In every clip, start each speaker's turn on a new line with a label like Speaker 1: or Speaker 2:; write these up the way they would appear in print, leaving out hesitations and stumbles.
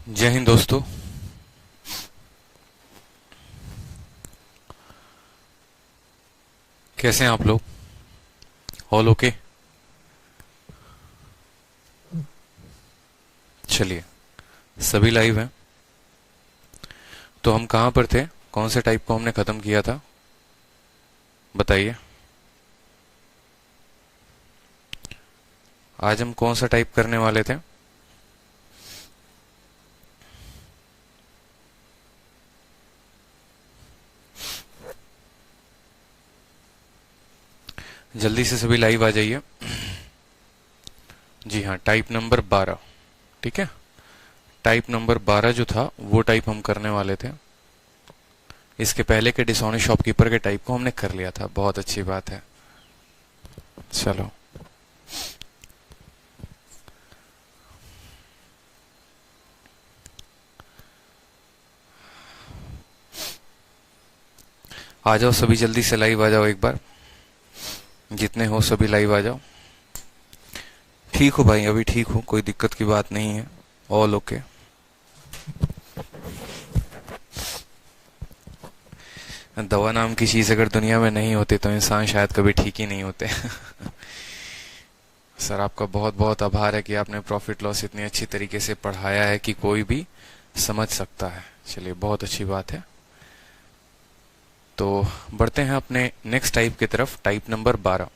Speaker 1: जय हिंद दोस्तों। कैसे हैं आप लोग? All okay? चलिए, सभी लाइव हैं। तो हम कहाँ पर थे? कौन से टाइप को हमने खत्म किया था, बताइए। आज हम कौन सा टाइप करने वाले थे? जल्दी से सभी लाइव आ जाइए। जी हाँ, टाइप नंबर 12। ठीक है, टाइप नंबर 12 जो था वो टाइप हम करने वाले थे। इसके पहले के डिसऑनेस्ट शॉपकीपर के टाइप को हमने कर लिया था। बहुत अच्छी बात है। चलो, आ जाओ सभी, जल्दी से लाइव आ जाओ एक बार। जितने हो सभी लाइव आ जाओ। ठीक हो भाई? अभी ठीक हो, कोई दिक्कत की बात नहीं है। All okay? दवा नाम की चीज अगर दुनिया में नहीं होती तो इंसान शायद कभी ठीक ही नहीं होते। सर, आपका बहुत बहुत आभार है कि आपने प्रॉफिट लॉस इतनी अच्छी तरीके से पढ़ाया है कि कोई भी समझ सकता है। चलिए, बहुत अच्छी बात है। तो बढ़ते हैं अपने नेक्स्ट टाइप की तरफ, टाइप नंबर 12।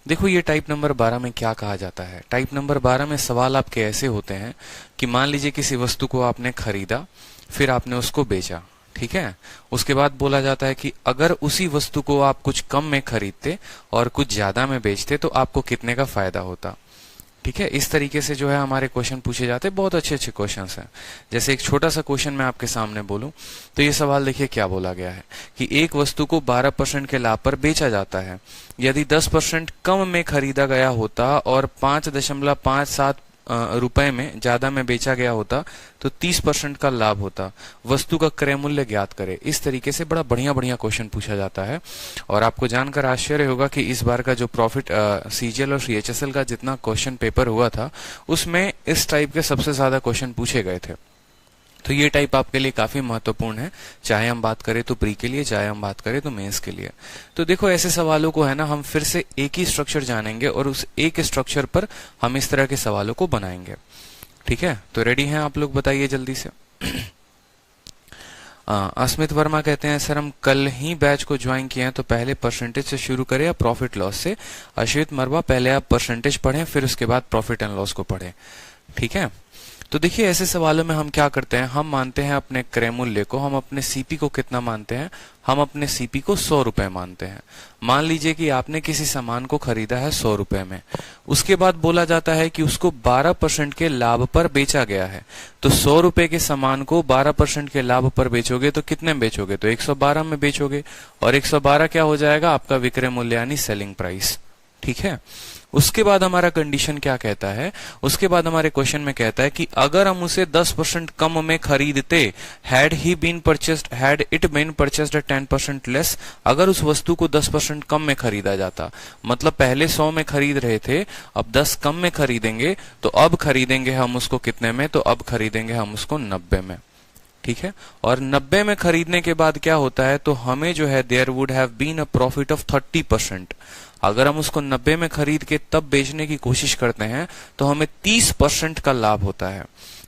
Speaker 1: देखो, ये टाइप नंबर 12 में क्या कहा जाता है। टाइप नंबर 12 में सवाल आपके ऐसे होते हैं कि मान लीजिए किसी वस्तु को आपने खरीदा, फिर आपने उसको बेचा। ठीक है, उसके बाद बोला जाता है कि अगर उसी वस्तु को आप कुछ कम में खरीदते और कुछ ज्यादा में बेचते तो आपको कितने का फायदा होता। ठीक है, इस तरीके से जो है हमारे क्वेश्चन पूछे जाते हैं। बहुत अच्छे अच्छे क्वेश्चन हैं। जैसे एक छोटा सा क्वेश्चन मैं आपके सामने बोलूं तो ये सवाल देखिए क्या बोला गया है कि एक वस्तु को 12% के लाभ पर बेचा जाता है। यदि 10% कम में खरीदा गया होता और 5.57 रुपए में ज्यादा में बेचा गया होता तो 30% का लाभ होता। वस्तु का क्रय मूल्य ज्ञात करे। इस तरीके से बड़ा बढ़िया बढ़िया क्वेश्चन पूछा जाता है। और आपको जानकर आश्चर्य होगा कि इस बार का जो प्रॉफिट सीजीएल और सीएचएसएल का जितना क्वेश्चन पेपर हुआ था उसमें इस टाइप के सबसे ज्यादा क्वेश्चन पूछे गए थे। तो ये टाइप आपके लिए काफी महत्वपूर्ण है, चाहे हम बात करें तो प्री के लिए, चाहे हम बात करें तो मेंस के लिए। तो देखो, ऐसे सवालों को है ना, हम फिर से एक ही स्ट्रक्चर जानेंगे और उस एक स्ट्रक्चर पर हम इस तरह के सवालों को बनाएंगे। ठीक है, तो रेडी हैं आप लोग? बताइए जल्दी से। अस्मित वर्मा कहते हैं सर, हम कल ही बैच को ज्वाइन किए हैं, तो पहले परसेंटेज से शुरू करें या प्रॉफिट लॉस से? अश्वित मरवा, पहले आप परसेंटेज पढ़ें, फिर उसके बाद प्रॉफिट एंड लॉस को पढ़ें। ठीक है, तो देखिए, ऐसे सवालों में हम क्या करते हैं, हम मानते हैं अपने क्रय मूल्य को। हम अपने सीपी को कितना मानते हैं? हम अपने सीपी को 100 रुपए मानते हैं। मान लीजिए कि आपने किसी सामान को खरीदा है 100 रुपए में। उसके बाद बोला जाता है कि उसको 12% के लाभ पर बेचा गया है। तो 100 रुपए के सामान को 12% के लाभ पर बेचोगे तो कितने में बेचोगे? तो 112 में बेचोगे। और 112 क्या हो जाएगा? आपका विक्रय मूल्य यानी सेलिंग प्राइस। ठीक है, उसके बाद हमारा कंडीशन क्या कहता है? उसके बाद हमारे क्वेश्चन में कहता है कि अगर हम उसे 10% कम में खरीदते, had it been purchased at 10% less, अगर उस वस्तु को 10% कम में खरीदा जाता, मतलब पहले 100 में खरीद रहे थे, अब 10 कम में खरीदेंगे, तो अब खरीदेंगे हम उसको कितने में? तो अब खरीदेंगे हम उसको 90 में। ठीक है, और 90 में खरीदने के बाद क्या होता है? तो हमें जो है there would have been a profit of 30%। अगर हम उसको 90 में खरीद के तब बेचने की कोशिश करते हैं तो हमें 30% का लाभ होता है।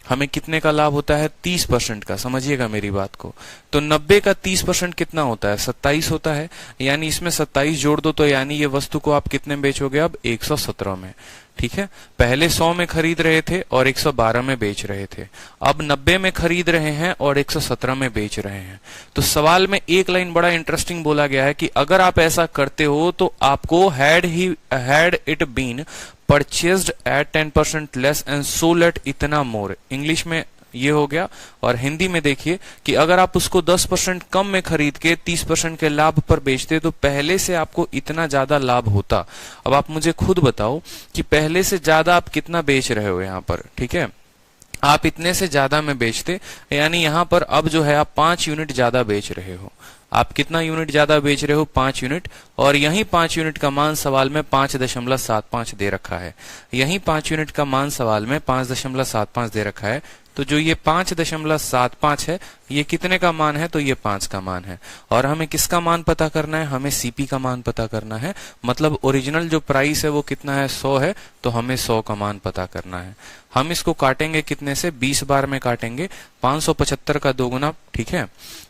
Speaker 1: हमें कितने का लाभ होता है? 30% का। समझिएगा मेरी बात को। तो 90 का 30% कितना होता है? 27 होता है। यानी इसमें 27 जोड़ दो तो यानी ये वस्तु को आप कितने में बेचोगे? अब 117 में। ठीक है, पहले 100 में खरीद रहे थे और 112 में बेच रहे थे। अब 90 में खरीद रहे हैं और 117 में बेच रहे हैं। तो सवाल में एक लाइन बड़ा इंटरेस्टिंग बोला गया है कि अगर आप ऐसा करते हो तो आपको had it been purchased at 10% less and sold at इतना मोर। इंग्लिश में ये हो गया। और हिंदी में देखिए कि अगर आप उसको 10% कम में खरीद के 30% के लाभ पर बेचते तो पहले से आपको इतना ज्यादा लाभ होता। अब आप मुझे खुद बताओ कि पहले से ज्यादा आप कितना बेच रहे हो यहाँ पर। ठीक है, आप इतने से ज्यादा में बेचते, यानी यहाँ पर अब जो है आप 5 यूनिट ज्यादा बेच रहे हो। आप कितना यूनिट ज्यादा बेच रहे हो? 5 यूनिट। और यही 5 यूनिट का मान सवाल में 5.75 दे रखा है। यही 5 यूनिट का मान सवाल में 5.75 दे रखा है। तो जो ये 5.75 है ये कितने का मान है, तो ये 5 का मान है। और हमें किसका मान पता करना है, हमें सीपी का मान पता करना है। मतलब ओरिजिनल जो प्राइस है वो कितना है, 100 है, तो हमें 100 का मान पता करना है। हम इसको काटेंगे कितने से, 20 बार में काटेंगे, 575 का 2 गुना, ठीक है,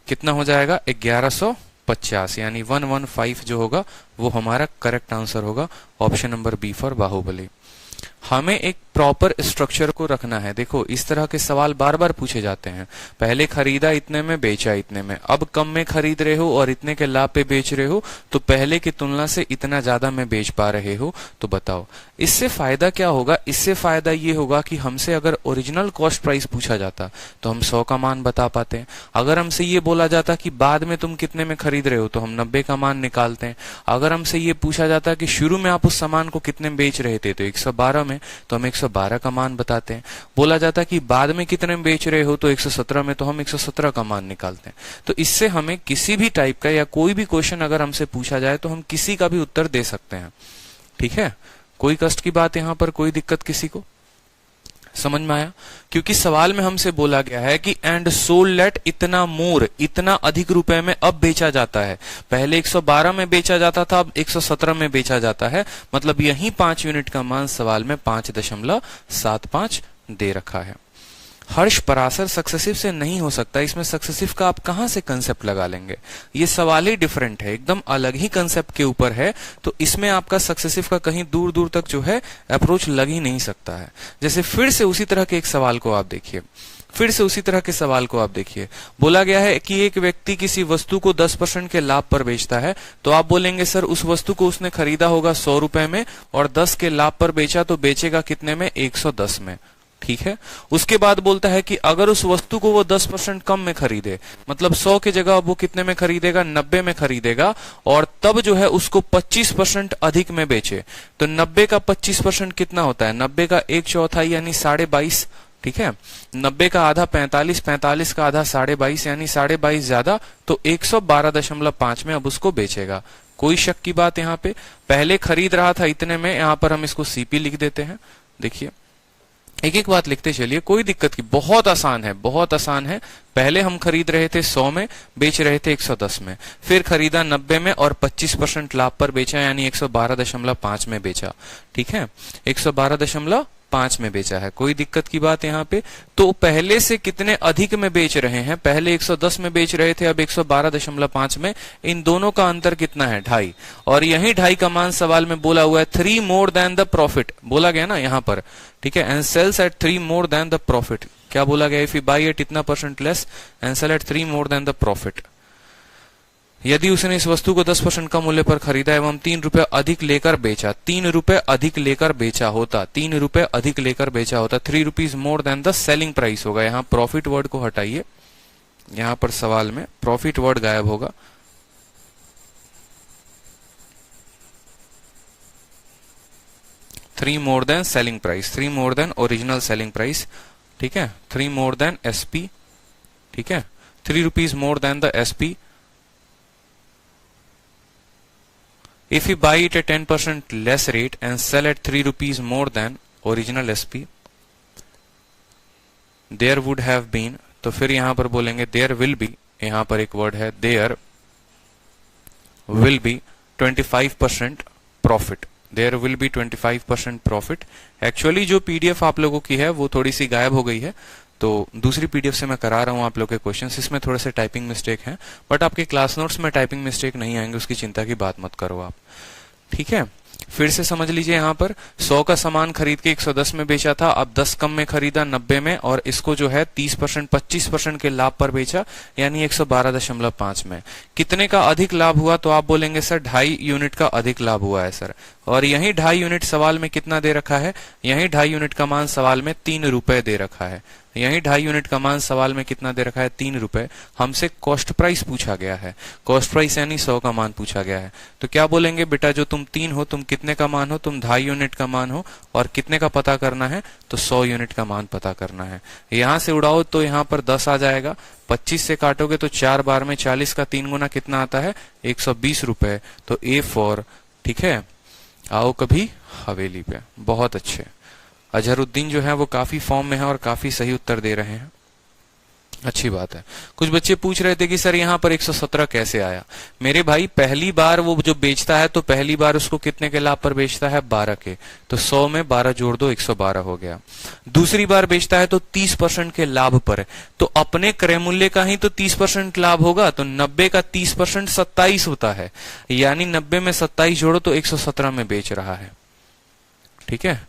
Speaker 1: कितना हो जाएगा 1150, यानी 115 जो होगा वो हमारा करेक्ट आंसर होगा। Option number B for Baahubali. हमें एक प्रॉपर स्ट्रक्चर को रखना है। देखो इस तरह के सवाल बार बार पूछे जाते हैं, पहले खरीदा इतने में, बेचा इतने में, अब कम में खरीद रहे हो और इतने के लाभ पे बेच रहे हो, तो पहले की तुलना से इतना ज्यादा में बेच पा रहे हो, तो बताओ इससे फायदा क्या होगा। इससे फायदा ये होगा कि हमसे अगर ओरिजिनल कॉस्ट प्राइस पूछा जाता तो हम 100 का मान बता पाते हैं। अगर हमसे ये बोला जाता कि बाद में तुम कितने में खरीद रहे हो, तो हम 90 का मान निकालते हैं। अगर हमसे ये पूछा जाता कि शुरू में आप उस सामान को कितने में बेच रहे थे, तो 112 में, तो हम 112 का मान बताते हैं। बोला जाता कि बाद में कितने में बेच रहे हो, तो 117 में, तो हम 117 का मान निकालते हैं। तो इससे हमें किसी भी टाइप का या कोई भी क्वेश्चन अगर हमसे पूछा जाए तो हम किसी का भी उत्तर दे सकते हैं। ठीक है, कोई कष्ट की बात यहां पर, कोई दिक्कत किसी को, समझ में आया? क्योंकि सवाल में हमसे बोला गया है कि एंड सोल्ड एट इतना मोर, इतना अधिक रुपए में अब बेचा जाता है। पहले 112 में बेचा जाता था, अब 117 में बेचा जाता है। मतलब यही 5 यूनिट का मान सवाल में 5.75 दे रखा है। हर्ष पराशर सक्सेसिव से नहीं हो सकता। इसमें सक्सेसिव का आप कहां से कंसेप्ट लगा लेंगे, ये सवाल ही डिफरेंट है, एकदम अलग ही कंसेप्ट के ऊपर है। तो इसमें आपका सक्सेसिव का कहीं दूर दूर तक जो है अप्रोच लग ही नहीं सकता है। जैसे फिर से उसी तरह के एक सवाल को आप देखिए, फिर से उसी तरह के सवाल को आप देखिए। बोला गया है कि एक व्यक्ति किसी वस्तु को 10% के लाभ पर बेचता है, तो आप बोलेंगे सर उस वस्तु को उसने खरीदा होगा 100 रुपए में और 10 के लाभ पर बेचा, तो बेचेगा कितने में, 110 में। ठीक है, उसके बाद बोलता है कि अगर उस वस्तु को वो 10% कम में खरीदे, मतलब 100 की जगह वो कितने में खरीदेगा, 90 में खरीदेगा, और तब जो है उसको 25% अधिक में बेचे, तो 90 का 25% कितना होता है, 90 का 1/4 यानी 22.5। ठीक है, 90 का आधा 45, 45 का आधा 22.5 यानी 22.5 ज्यादा, तो 112.5 में अब उसको बेचेगा। कोई शक की बात यहाँ पे, पहले खरीद रहा था इतने में, यहाँ पर हम इसको सीपी लिख देते हैं। देखिए एक एक बात लिखते चलिए, कोई दिक्कत की, बहुत आसान है, बहुत आसान है। पहले हम खरीद रहे थे 100 में, बेच रहे थे 110 में, फिर खरीदा 90 में और 25% लाभ पर बेचा, यानी 112.5 में बेचा। ठीक है, 112.5 में बेचा है। कोई दिक्कत की बात यहाँ पे, तो पहले से कितने अधिक में बेच रहे हैं, पहले 110 में बेच रहे थे, अब 112.5 में, इन दोनों का अंतर कितना है, 2.5। और यही 2.5 का मान सवाल में बोला हुआ है, 3 मोर देन द प्रॉफिट बोला गया ना यहाँ पर। ठीक है, and sells at 3 more than the profit, क्या बोला गया, इफ यू बाई एट इतना % less and sell at 3 more than the profit. यदि उसने इस वस्तु को 10% कम मूल्य पर खरीदा एवं 3 रुपए अधिक लेकर बेचा, 3 रुपए अधिक लेकर बेचा होता, 3 रुपए अधिक लेकर बेचा होता, 3 rupees more than the selling price होगा। यहाँ प्रॉफिट वर्ड को हटाइए, यहाँ पर सवाल में प्रॉफिट वर्ड गायब होगा। Three more than selling price, 3 more then original selling price. ठीक है, 3 मोर देन एसपी। ठीक है, 3 rupees more than the SP. If you buy it at 10% less rate and sell at 3 rupees more than original SP, there would have been, तो फिर यहां पर बोलेंगे there will be, यहां पर एक वर्ड है there will be 25% profit, there will be 25% profit। Actually जो पीडीएफ आप लोगों की है वो थोड़ी सी गायब हो गई है, तो दूसरी पीडीएफ से मैं करा रहा हूं आप लोग के क्वेश्चंस। इसमें थोड़े से टाइपिंग मिस्टेक हैं, बट आपके क्लास नोट्स में टाइपिंग मिस्टेक नहीं आएंगे, उसकी चिंता की बात मत करो आप। ठीक है, फिर से समझ लीजिए, यहाँ पर 100 का सामान खरीद के 110 में बेचा था, अब 10 कम में खरीदा 90 में, और इसको जो है 30% 25% के लाभ पर बेचा, यानी 112.5 में। कितने का अधिक लाभ हुआ, तो आप बोलेंगे सर 2.5 यूनिट का अधिक लाभ हुआ है सर। और यही 2.5 यूनिट सवाल में कितना दे रखा है, यही 2.5 यूनिट का मान सवाल में 3 रुपए दे रखा है। यही 2.5 यूनिट का मान सवाल में कितना दे रखा है, 3 रुपए। हमसे कॉस्ट प्राइस पूछा गया है, कॉस्ट प्राइस यानी 100 का मान पूछा गया है। तो क्या बोलेंगे, बेटा जो तुम 3 हो, तुम कितने का मान हो, तुम 2.5 यूनिट का मान हो, और कितने का पता करना है, तो 100 यूनिट का मान पता करना है। यहां से उड़ाओ तो यहाँ पर 10 आ जाएगा, 25 से काटोगे तो 4 बार में 40 का 3 गुना कितना आता है, 120 रुपए। तो A4। ठीक है, आओ कभी हवेली पे। बहुत अच्छे, अजहरुद्दीन जो है वो काफी फॉर्म में है और काफी सही उत्तर दे रहे हैं, अच्छी बात है। कुछ बच्चे पूछ रहे थे कि सर यहाँ पर 117 कैसे आया। मेरे भाई पहली बार वो जो बेचता है तो पहली बार उसको कितने के लाभ पर बेचता है, 12 के, तो 100 में 12 जोड़ दो, 112 हो गया। दूसरी बार बेचता है तो 30% के लाभ पर, तो अपने क्रय मूल्य का ही तो 30% लाभ होगा, तो 90 का 30% 27 होता है, यानी 90 में 27 जोड़ो तो 117 में बेच रहा है। ठीक है।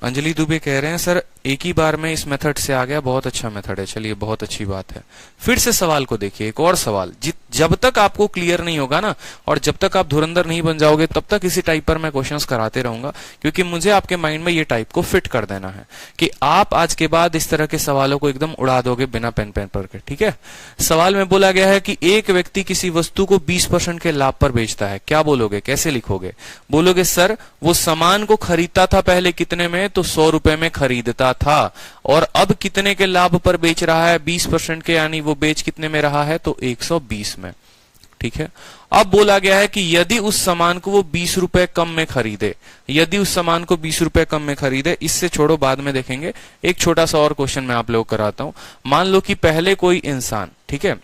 Speaker 1: अंजलि दुबे कह रहे हैं सर एक ही बार में इस मेथड से आ गया, बहुत अच्छा मेथड है, चलिए बहुत अच्छी बात है। फिर से सवाल को देखिए, एक और सवाल, जब तक आपको क्लियर नहीं होगा ना और जब तक आप धुरंधर नहीं बन जाओगे तब तक इसी टाइप पर मैं क्वेश्चंस कराते रहूंगा, क्योंकि मुझे आपके माइंड में ये टाइप को फिट कर देना है कि आप आज के बाद इस तरह के सवालों को एकदम उड़ा दोगे बिना पेन पेपर के। ठीक है। सवाल में बोला गया है कि एक व्यक्ति किसी वस्तु को 20% के लाभ पर बेचता है, क्या बोलोगे, कैसे लिखोगे? बोलोगे सर वो सामान को खरीदता था पहले कितने में, तो 100 रुपए में खरीदता था, और अब कितने के लाभ पर बेच रहा है, 20% के, यानी वो बेच कितने में रहा है, तो 120 में। ठीक है। अब बोला गया है कि यदि उस सामान को वो 20 रुपए कम में खरीदे, यदि उस सामान को 20 रुपए कम में खरीदे, इससे छोड़ो बाद में देखेंगे, एक छोटा सा और क्वेश्चन मैं आप लोग कराता हूं। मान लो कि पहले कोई इंसान, ठीक है,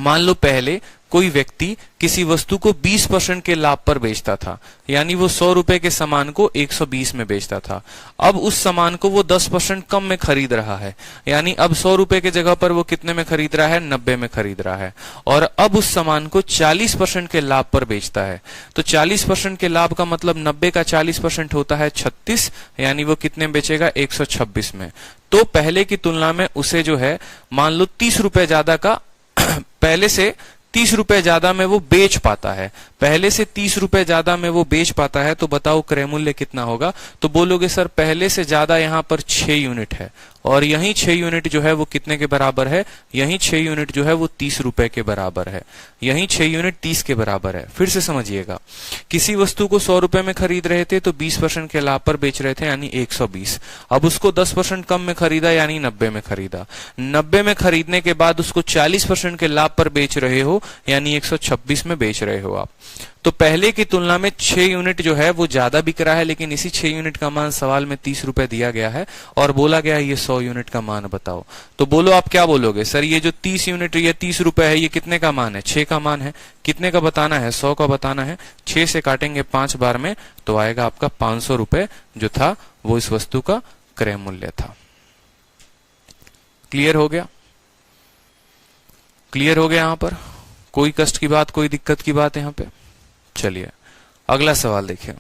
Speaker 1: मान लो पहले कोई व्यक्ति किसी वस्तु को 20% के लाभ पर बेचता था, यानी वो 100 रुपए के सामान को 120 में बेचता था। अब उस सामान को वो 10% कम में खरीद रहा है, यानी अब 100 रुपए के जगह पर वो कितने में खरीद रहा है, 90 में खरीद रहा है, और अब उस सामान को 40% के लाभ पर बेचता है। तो 40% के लाभ का मतलब 90 का 40% होता है 36, यानी वो कितने में बेचेगा, 126 में। तो पहले की तुलना में उसे जो है मान लो 30 रुपए ज्यादा का पहले से 30 रुपए ज्यादा में वो बेच पाता है, पहले से 30 रुपए ज्यादा में वो बेच पाता है, तो बताओ क्रय मूल्य कितना होगा? तो बोलोगे सर पहले से ज्यादा यहाँ पर 6 यूनिट है, और यही 6 यूनिट जो है वो कितने के बराबर है, यही 6 यूनिट जो है वो 30 रुपए के बराबर है, यही 6 यूनिट 30 के बराबर है। फिर से समझिएगा, किसी वस्तु को 100 रुपए में खरीद रहे थे तो 20% के लाभ पर बेच रहे थे, यानी 120। अब उसको 10% कम में खरीदा, यानी 90 में खरीदा। 90 में खरीदने के बाद उसको 40% के लाभ पर बेच रहे हो, यानी 126 में बेच रहे हो आप। तो पहले की तुलना में 6 यूनिट जो है वो ज्यादा बिक रहा है, लेकिन इसी 6 यूनिट का मान सवाल में 30 रुपए दिया गया है और बोला गया है ये 100 यूनिट का मान बताओ। तो बोलो आप क्या बोलोगे, सर ये जो 30 यूनिट ये 30 रुपए है, ये कितने का मान है, 6 का मान है। कितने का बताना है, 100 का बताना है। 6 से काटेंगे 5 बार में तो आएगा आपका 500 रुपए जो था वो इस वस्तु का क्रय मूल्य था। क्लियर हो गया? क्लियर हो गया? यहां पर कोई कष्ट की बात, कोई दिक्कत की बात है यहाँ पे? चलिए अगला सवाल देखिए।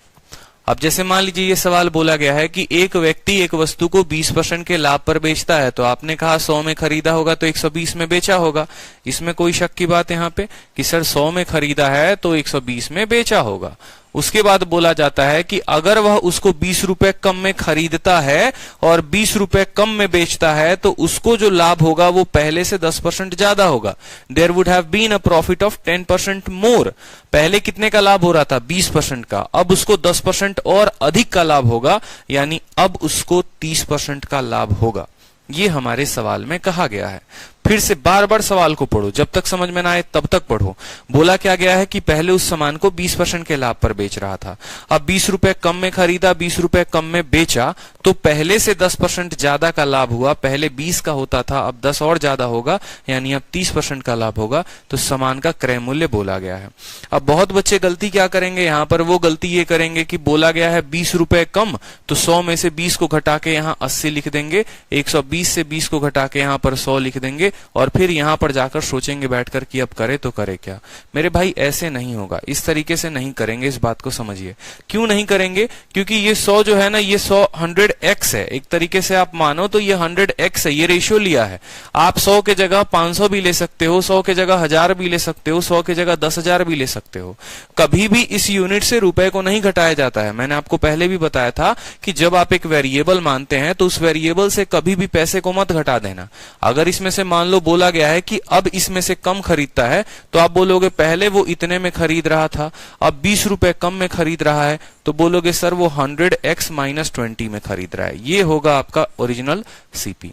Speaker 1: अब जैसे मान लीजिए ये सवाल बोला गया है कि एक व्यक्ति एक वस्तु को 20% के लाभ पर बेचता है, तो आपने कहा 100 में खरीदा होगा तो 120 में बेचा होगा। इसमें कोई शक की बात है यहाँ पे कि सर 100 में खरीदा है तो 120 में बेचा होगा। उसके बाद बोला जाता है कि अगर वह उसको 20 रुपए कम में खरीदता है और 20 रुपए कम में बेचता है तो उसको जो लाभ होगा वो पहले से 10% ज्यादा होगा। There would have been a profit of 10% more. पहले कितने का लाभ हो रहा था, 20% का, अब उसको 10% और अधिक का लाभ होगा, यानी अब उसको 30% का लाभ होगा। ये हमारे सवाल में कहा गया है। फिर से बार बार सवाल को पढ़ो, जब तक समझ में ना आए तब तक पढ़ो। बोला क्या गया है कि पहले उस सामान को 20% के लाभ पर बेच रहा था, अब 20 रुपए कम में खरीदा, 20 रुपए कम में बेचा, तो पहले से 10% ज्यादा का लाभ हुआ। पहले 20 का होता था, अब 10 और ज्यादा होगा, यानी अब 30% का लाभ होगा। तो सामान का क्रय मूल्य बोला गया है। अब बहुत बच्चे गलती क्या करेंगे यहाँ पर, वो गलती ये करेंगे कि बोला गया है 20 रुपए कम, तो 100 में से 20 को घटा के यहाँ 80 लिख देंगे, 120 से 20 को घटा के यहाँ पर 100 लिख देंगे, और फिर यहां पर जाकर सोचेंगे बैठकर कि अब करे तो करे क्या। मेरे भाई ऐसे नहीं होगा, इस तरीके से नहीं करेंगे। इस बात को समझिए। क्यों नहीं करेंगे? क्योंकि ये 100 जो है ना, ये 100x है। एक तरीके से आप मानो तो ये 100x है, ये रेशियो लिया है। आप 100 के जगह 500 भी ले सकते हो, 100 के जगह 1000 भी ले सकते हो, 100 के जगह 10,000 भी ले सकते हो। कभी भी इस यूनिट से रुपए को नहीं घटाया जाता है। मैंने आपको पहले भी बताया था कि जब आप एक वेरिएबल मानते हैं तो उस वेरिएबल से कभी भी पैसे को मत घटा देना। अगर इसमें से मान लो बोला गया है कि अब इसमें से कम खरीदता है, तो आप बोलोगे पहले वो इतने में खरीद रहा था, अब 20 रुपए कम में खरीद रहा है, तो बोलोगे सर वो 100x - 20 में खरीद रहा है। ये होगा आपका ओरिजिनल सीपी।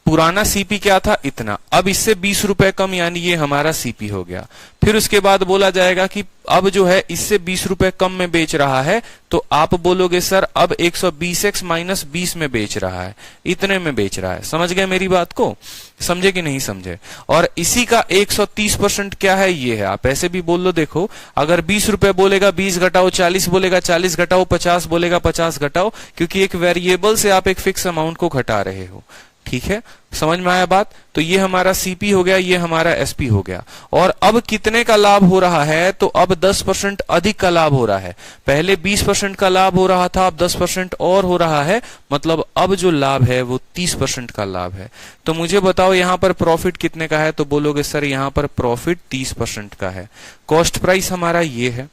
Speaker 1: पुराना सीपी क्या था, इतना, अब इससे 20 रुपए कम, यानी ये हमारा सीपी हो गया। फिर उसके बाद बोला जाएगा कि अब जो है इससे 20 रुपए कम में बेच रहा है, तो आप बोलोगे सर अब 120x माइनस 20 में बेच रहा है, इतने में बेच रहा है। समझ गए मेरी बात को, समझे कि नहीं समझे? और इसी का 130% क्या है, ये है। आप ऐसे भी बोल लो, देखो अगर 20 रुपए बोलेगा 20 घटाओ 40 बोलेगा 40 घटाओ 50 बोलेगा 50 घटाओ, क्योंकि एक वेरिएबल से आप एक फिक्स अमाउंट को घटा रहे हो। ठीक है, समझ में आया बात? तो ये हमारा सीपी हो गया, ये हमारा एसपी हो गया। और अब कितने का लाभ हो रहा है, तो अब 10% अधिक का लाभ हो रहा है। पहले 20% का लाभ हो रहा था, अब 10% और हो रहा है, मतलब अब जो लाभ है वो 30% का लाभ है। तो मुझे बताओ यहां पर प्रॉफिट कितने का है, तो बोलोगे सर यहां पर प्रॉफिट 30% का है। कॉस्ट प्राइस हमारा ये है,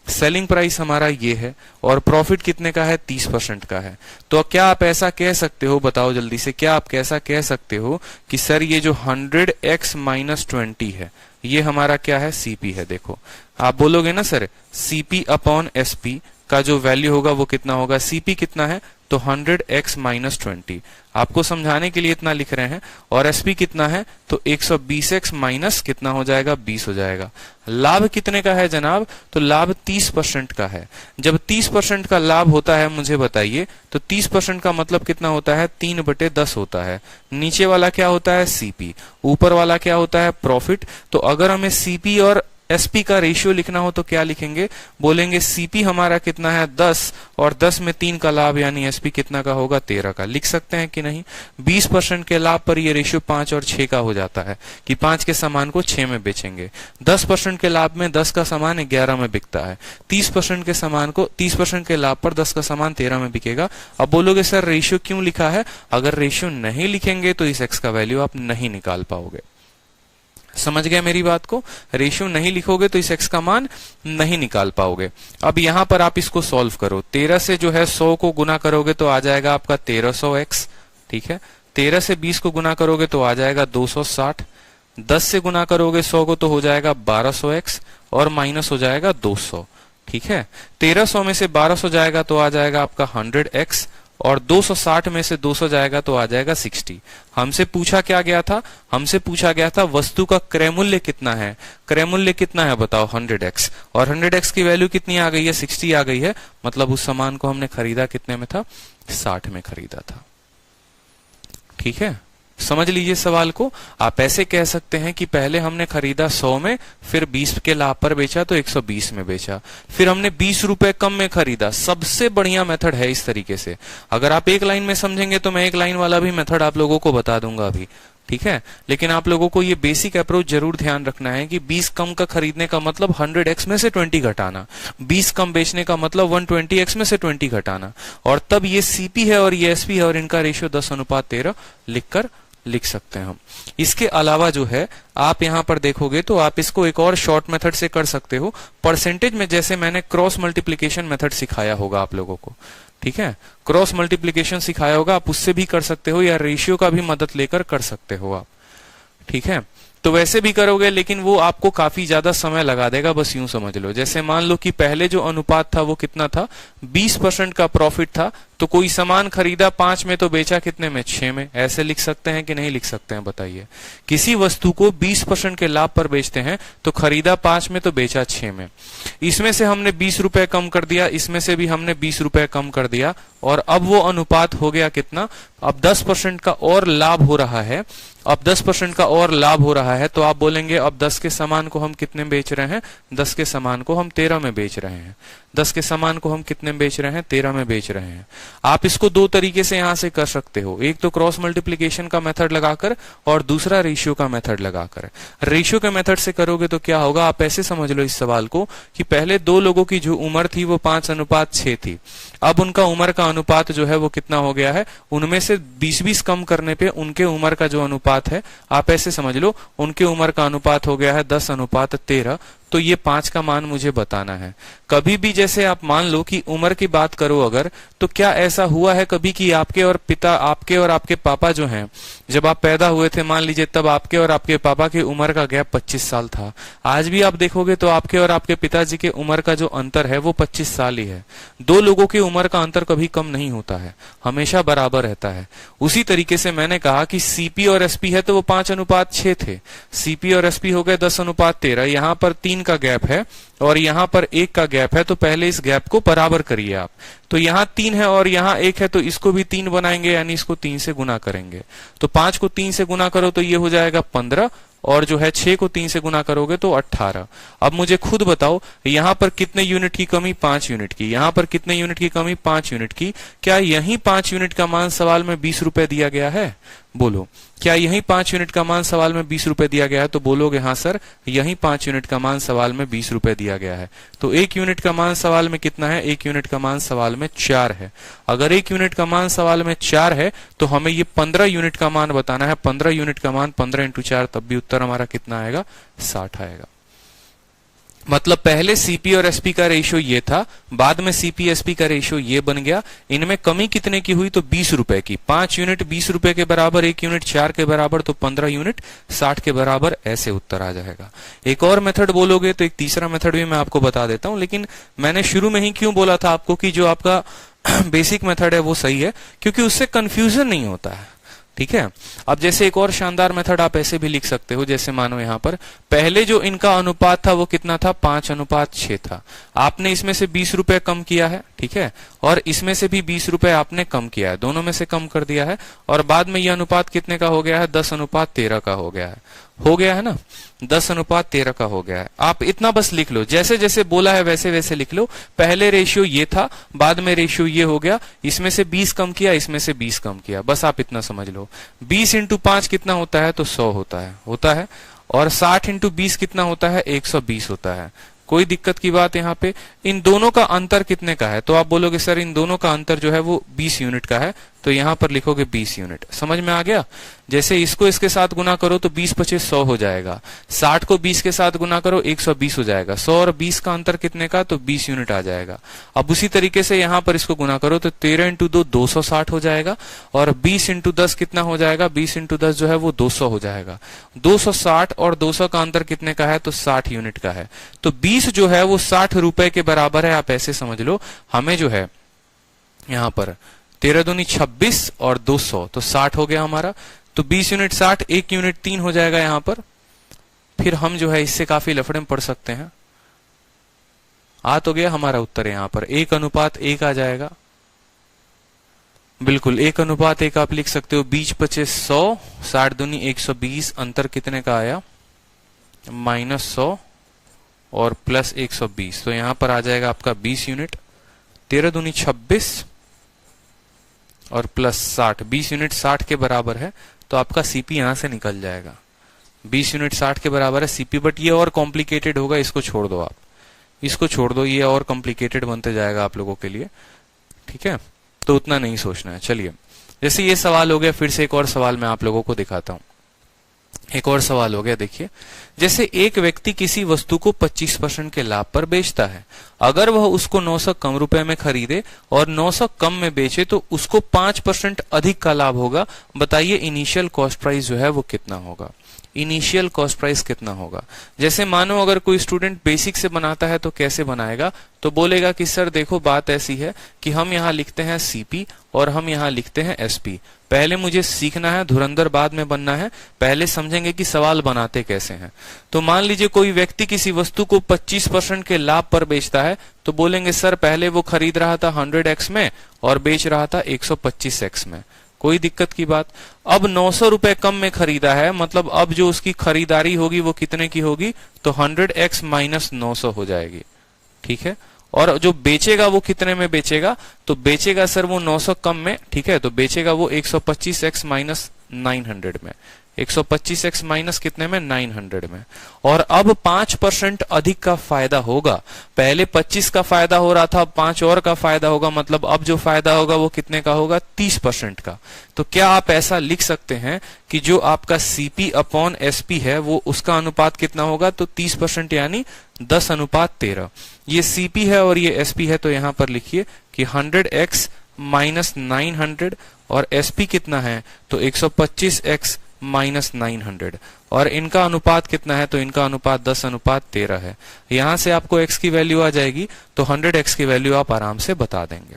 Speaker 1: सेलिंग प्राइस हमारा ये है, और प्रॉफिट कितने का है, 30% का है। तो क्या आप ऐसा कह सकते हो, बताओ जल्दी से, क्या आप कैसा कह सकते हो कि सर ये जो 100x माइनस 20 है, ये हमारा क्या है, सीपी है। देखो आप बोलोगे ना सर सीपी अपॉन एसपी का जो वैल्यू होगा वो कितना होगा, सीपी कितना है, तो 100x माइनस 20, आपको समझाने के लिए इतना लिख रहे हैं। और एसपी कितना है, तो 120x माइनस कितना हो जाएगा, 20 हो जाएगा। लाभ कितने का है जनाब, तो लाभ 30% का है। जब 30% का लाभ होता है, मुझे बताइए, तो 30% का मतलब कितना होता है, 3/10 होता है। नीचे वाला क्या होता है, सीपी, ऊपर वाला क्या होता है, प्रॉफिट। तो अगर हमें सीपी और एसपी का रेशियो लिखना हो तो क्या लिखेंगे, बोलेंगे सीपी हमारा कितना है, 10, और 10 में 3 का लाभ, यानी एसपी कितना का होगा, 13 का। लिख सकते हैं कि नहीं? 20% के लाभ पर ये रेशियो 5 और 6 का हो जाता है, कि 5 के सामान को 6 में बेचेंगे। 10% के लाभ में 10 का सामान 11 में बिकता है। 30% के सामान को 30% के लाभ पर 10 का सामान 13 में बिकेगा। अब बोलोगे सर रेशियो क्यों लिखा है? अगर रेशियो नहीं लिखेंगे तो इस एक्स का वैल्यू आप नहीं निकाल पाओगे। समझ गए मेरी बात को? रेशियो नहीं लिखोगे तो इस x का मान नहीं निकाल पाओगे। अब यहां पर आप इसको सॉल्व करो। 13 से जो है 100 को गुना करोगे तो आ जाएगा आपका 1300x। ठीक है, 13 से 20 को गुना करोगे तो आ जाएगा 260। 10 से गुना करोगे 100 को तो हो जाएगा 1200x, और माइनस हो जाएगा 200। ठीक है, 1300 में से 1200 जाएगा तो आ जाएगा आपका 100x, और 260 में से 200 जाएगा तो आ जाएगा 60। हमसे पूछा क्या गया था, हमसे पूछा गया था वस्तु का क्रय मूल्य कितना है। क्रय मूल्य कितना है बताओ, 100x, और 100x की वैल्यू कितनी आ गई है, 60 आ गई है। मतलब उस सामान को हमने खरीदा कितने में था, 60 में खरीदा था। ठीक है, समझ लीजिए सवाल को। आप ऐसे कह सकते हैं कि पहले हमने खरीदा 100 में, फिर 20 के लाभ पर बेचा तो 120 में बेचा, फिर हमने 20 रुपए कम में खरीदा। सबसे बढ़िया मेथड है इस तरीके से। अगर आप एक लाइन में समझेंगे तो मैं एक लाइन वाला भी मेथड आप लोगों को बता दूंगा अभी। ठीक है, लेकिन आप लोगों को ये बेसिक अप्रोच जरूर ध्यान रखना है कि 20 कम का खरीदने का मतलब 100x में से 20 घटाना, 20 कम बेचने का मतलब 120x में से 20 घटाना, और तब ये सीपी है और ये एसपी है, और इनका रेशियो 10:13 लिख सकते हैं हम। इसके अलावा जो है आप यहां पर देखोगे तो आप इसको एक और शॉर्ट मेथड से कर सकते हो। परसेंटेज में जैसे मैंने क्रॉस मल्टीप्लिकेशन मेथड सिखाया होगा आप लोगों को, ठीक है, क्रॉस मल्टीप्लिकेशन सिखाया होगा, आप उससे भी कर सकते हो, या रेशियो का भी मदद लेकर कर सकते हो आप। ठीक है, तो वैसे भी करोगे लेकिन वो आपको काफी ज्यादा समय लगा देगा, बस यूं समझ लो। जैसे मान लो कि पहले जो अनुपात था वो कितना था, 20% का प्रॉफिट था, तो कोई सामान खरीदा 5 में तो बेचा कितने में, 6 में। ऐसे लिख सकते हैं कि नहीं लिख सकते हैं, बताइए। किसी वस्तु को 20% के लाभ पर बेचते हैं तो खरीदा 5 में तो बेचा 6 में। इसमें से हमने 20 रुपए कम कर दिया, इसमें से भी हमने 20 रुपए कम कर दिया, और अब वो अनुपात हो गया कितना, अब 10% का और लाभ हो रहा है। अब 10% का और लाभ हो रहा है तो आप बोलेंगे अब 10 के सामान को हम कितने में बेच रहे हैं, 10 के सामान को हम 13 में बेच रहे हैं। 10 के सामान को हम कितने में बेच रहे हैं, 13 में बेच रहे हैं। आप इसको दो तरीके से यहां से कर सकते हो, एक तो क्रॉस मल्टीप्लिकेशन का मेथड लगाकर, और दूसरा रेशियो का मेथड लगाकर। रेशियो के मेथड से करोगे तो क्या होगा, आप ऐसे समझ लो इस सवाल को कि पहले दो लोगों की जो उम्र थी वो 5:6 थी। अब उनका उम्र का अनुपात जो है वो कितना हो गया है, उनमें से 20-20 कम करने पे उनके उम्र का जो अनुपात है, आप ऐसे समझ लो उनके उम्र का अनुपात हो गया है 10:13। तो ये 5 का मान मुझे बताना है। कभी भी जैसे आप मान लो कि उम्र की बात करो अगर, तो क्या ऐसा हुआ है कभी कि आपके और आपके पापा जो हैं, जब आप पैदा हुए थे मान लीजिए, तब आपके और आपके पापा की उम्र का गैप 25 साल था। आज भी आप देखोगे तो आपके और आपके पिताजी के उम्र का जो अंतर है वो 25 साल ही है। दो लोगों की उम्र का अंतर कभी कम नहीं होता है, हमेशा बराबर रहता है। उसी तरीके से मैंने कहा कि सीपी और एसपी है तो वो 5:6 थे, सीपी और एसपी हो गए 10:13। यहाँ पर 3 का गैप है और यहाँ पर 1 का गैप है, तो पहले इस गैप को बराबर करिए आप। तो यहाँ 3 है और यहाँ 1 है, तो इसको भी 3 बनाएंगे, यानी इसको 3 से गुना करेंगे। तो 5 को 3 से गुना करो तो ये हो जाएगा 15, और जो है 6 को 3 से गुना करोगे तो 18। अब मुझे खुद बताओ यहां पर कितने यूनिट की कमी? 5 यूनिट की। यहां पर कितने यूनिट की कमी? 5 यूनिट की। क्या यही 5 यूनिट का मान सवाल में 20 रुपए दिया गया है? बोलो, क्या यही 5 यूनिट का मान सवाल में 20 रुपए दिया गया है? तो बोलोगे हाँ सर, यही 5 यूनिट का मान सवाल में 20 रुपए दिया गया है। तो 1 यूनिट का मान सवाल में कितना है? 1 यूनिट का मान सवाल में 4 है। अगर 1 यूनिट का मान सवाल में 4 है तो हमें ये 15 यूनिट का मान बताना है। 15 यूनिट का मान 15 × 4, तब भी उत्तर हमारा कितना आएगा? 60 आएगा। मतलब पहले सीपी और एसपी का रेशियो ये था, बाद में सीपी एसपी का रेशियो ये बन गया। इनमें कमी कितने की हुई? तो 20 रुपए की। 5 यूनिट 20 रुपए के बराबर, 1 यूनिट 4 के बराबर, तो 15 यूनिट 60 के बराबर, ऐसे उत्तर आ जाएगा। एक और मेथड बोलोगे तो एक तीसरा मेथड भी मैं आपको बता देता हूं, लेकिन मैंने शुरू में ही क्यों बोला था आपको कि जो आपका बेसिक मेथड है वो सही है, क्योंकि उससे कंफ्यूजन नहीं होता है। ठीक है। अब जैसे एक और शानदार मेथड आप ऐसे भी लिख सकते हो, जैसे मानो यहां पर पहले जो इनका अनुपात था वो कितना था? 5:6 था। आपने इसमें से 20 रुपए कम किया है, ठीक है, और इसमें से भी 20 रुपए आपने कम किया है, दोनों में से कम कर दिया है, और बाद में यह अनुपात कितने का हो गया है? 10:13 का हो गया है ना, 10:13 का हो गया है। आप इतना बस लिख लो, जैसे जैसे बोला है वैसे वैसे लिख लो। पहले रेशियो ये था, बाद में रेशियो ये हो गया, इसमें से 20 कम किया, इसमें से 20 कम किया, बस आप इतना समझ लो। 20 × 5 कितना होता है? तो 100 होता है। और 60 × 20 कितना होता है? 120 होता है। कोई दिक्कत की बात यहाँ पे? इन दोनों का अंतर कितने का है? तो आप बोलोगे सर इन दोनों का अंतर जो है वो 20 यूनिट का है, तो यहां पर लिखोगे 20 यूनिट। समझ में आ गया? जैसे इसको इसके साथ गुना करो तो 20×5 100 हो जाएगा, 60 को 20 के साथ गुना करो 120 हो जाएगा, 100 और 20 का अंतर कितने का? तो 20 यूनिट आ जाएगा। अब उसी तरीके से यहां पर इसको गुना करो तो 13 × 2 260 हो जाएगा, और 20 × 10 कितना हो जाएगा? 20 × 10 जो है वो 200 हो जाएगा। 260 और 200 का अंतर कितने का है? तो 60 यूनिट का है। तो 20 जो है वो 60 रुपए के बराबर है। आप ऐसे समझ लो, हमें जो है यहां पर 13 दूनी 26 और 200, तो 60 हो गया हमारा। तो 20 यूनिट 60, 1 यूनिट 3 हो जाएगा यहां पर। फिर हम जो है इससे काफी लफड़े में पढ़ सकते हैं। आ तो गया हमारा उत्तर यहां पर 1:1 आ जाएगा। बिल्कुल 1:1 आप लिख सकते हो। 20×25 100, 60 दूनी 120, अंतर कितने का आया? -100 और +120, तो यहां पर आ जाएगा आपका 20 यूनिट। 13 दूनी 26 और +60, 20 यूनिट 60 के बराबर है, तो आपका सीपी यहां से निकल जाएगा। 20 यूनिट 60 के बराबर है सीपी, बट ये और कॉम्प्लिकेटेड होगा, इसको छोड़ दो, आप इसको छोड़ दो, ये और कॉम्प्लिकेटेड बनते जाएगा आप लोगों के लिए। ठीक है, तो उतना नहीं सोचना है। चलिए, जैसे ये सवाल हो गया, फिर से एक और सवाल मैं आप लोगों को दिखाता हूं। एक और सवाल हो गया, देखिए, जैसे एक व्यक्ति किसी वस्तु को 25% के लाभ पर बेचता है। अगर वह उसको 900 कम रुपए में खरीदे और 900 कम में बेचे तो उसको 5% अधिक का लाभ होगा। बताइए इनिशियल कॉस्ट प्राइस जो है वो कितना होगा? इनिशियल कॉस्ट प्राइस कितना होगा? जैसे मानो अगर कोई स्टूडेंट बेसिक से बनाता है तो कैसे बनाएगा? तो बोलेगा कि सर देखो बात ऐसी है कि हम यहाँ लिखते हैं सीपी और हम यहाँ लिखते हैं एसपी। पहले मुझे सीखना है, धुरंधर बाद में बनना है। पहले समझेंगे कि सवाल बनाते कैसे हैं। तो मान लीजिए कोई व्यक्ति किसी वस्तु को 25% के लाभ पर बेचता है, तो बोलेंगे सर पहले वो खरीद रहा था 100x में और बेच रहा था 125x में। कोई दिक्कत की बात? अब 900 रुपए कम में खरीदा है, मतलब अब जो उसकी खरीदारी होगी वो कितने की होगी? तो 100x - 900 हो जाएगी। ठीक है, और जो बेचेगा वो कितने में बेचेगा? तो बेचेगा सर वो 900 कम में। ठीक है, तो बेचेगा वो 125x - 900 में। 125x माइनस कितने में? 900 में। और अब 5% अधिक का फायदा होगा। पहले 25 का फायदा हो रहा था, अब 5 और का फायदा होगा, मतलब अब जो फायदा होगा वो कितने का होगा? 30% का। तो क्या आप ऐसा लिख सकते हैं कि जो आपका CP/SP है वो उसका अनुपात कितना होगा? तो 30%, यानी 10:13। ये CP है और ये SP है, तो यहां पर लिखिए कि 100x - 900, और SP कितना है? तो 125x - 900, और इनका अनुपात कितना है? तो इनका अनुपात 10:13 है। यहां से आपको x की वैल्यू आ जाएगी, तो 100x की वैल्यू आप आराम से बता देंगे।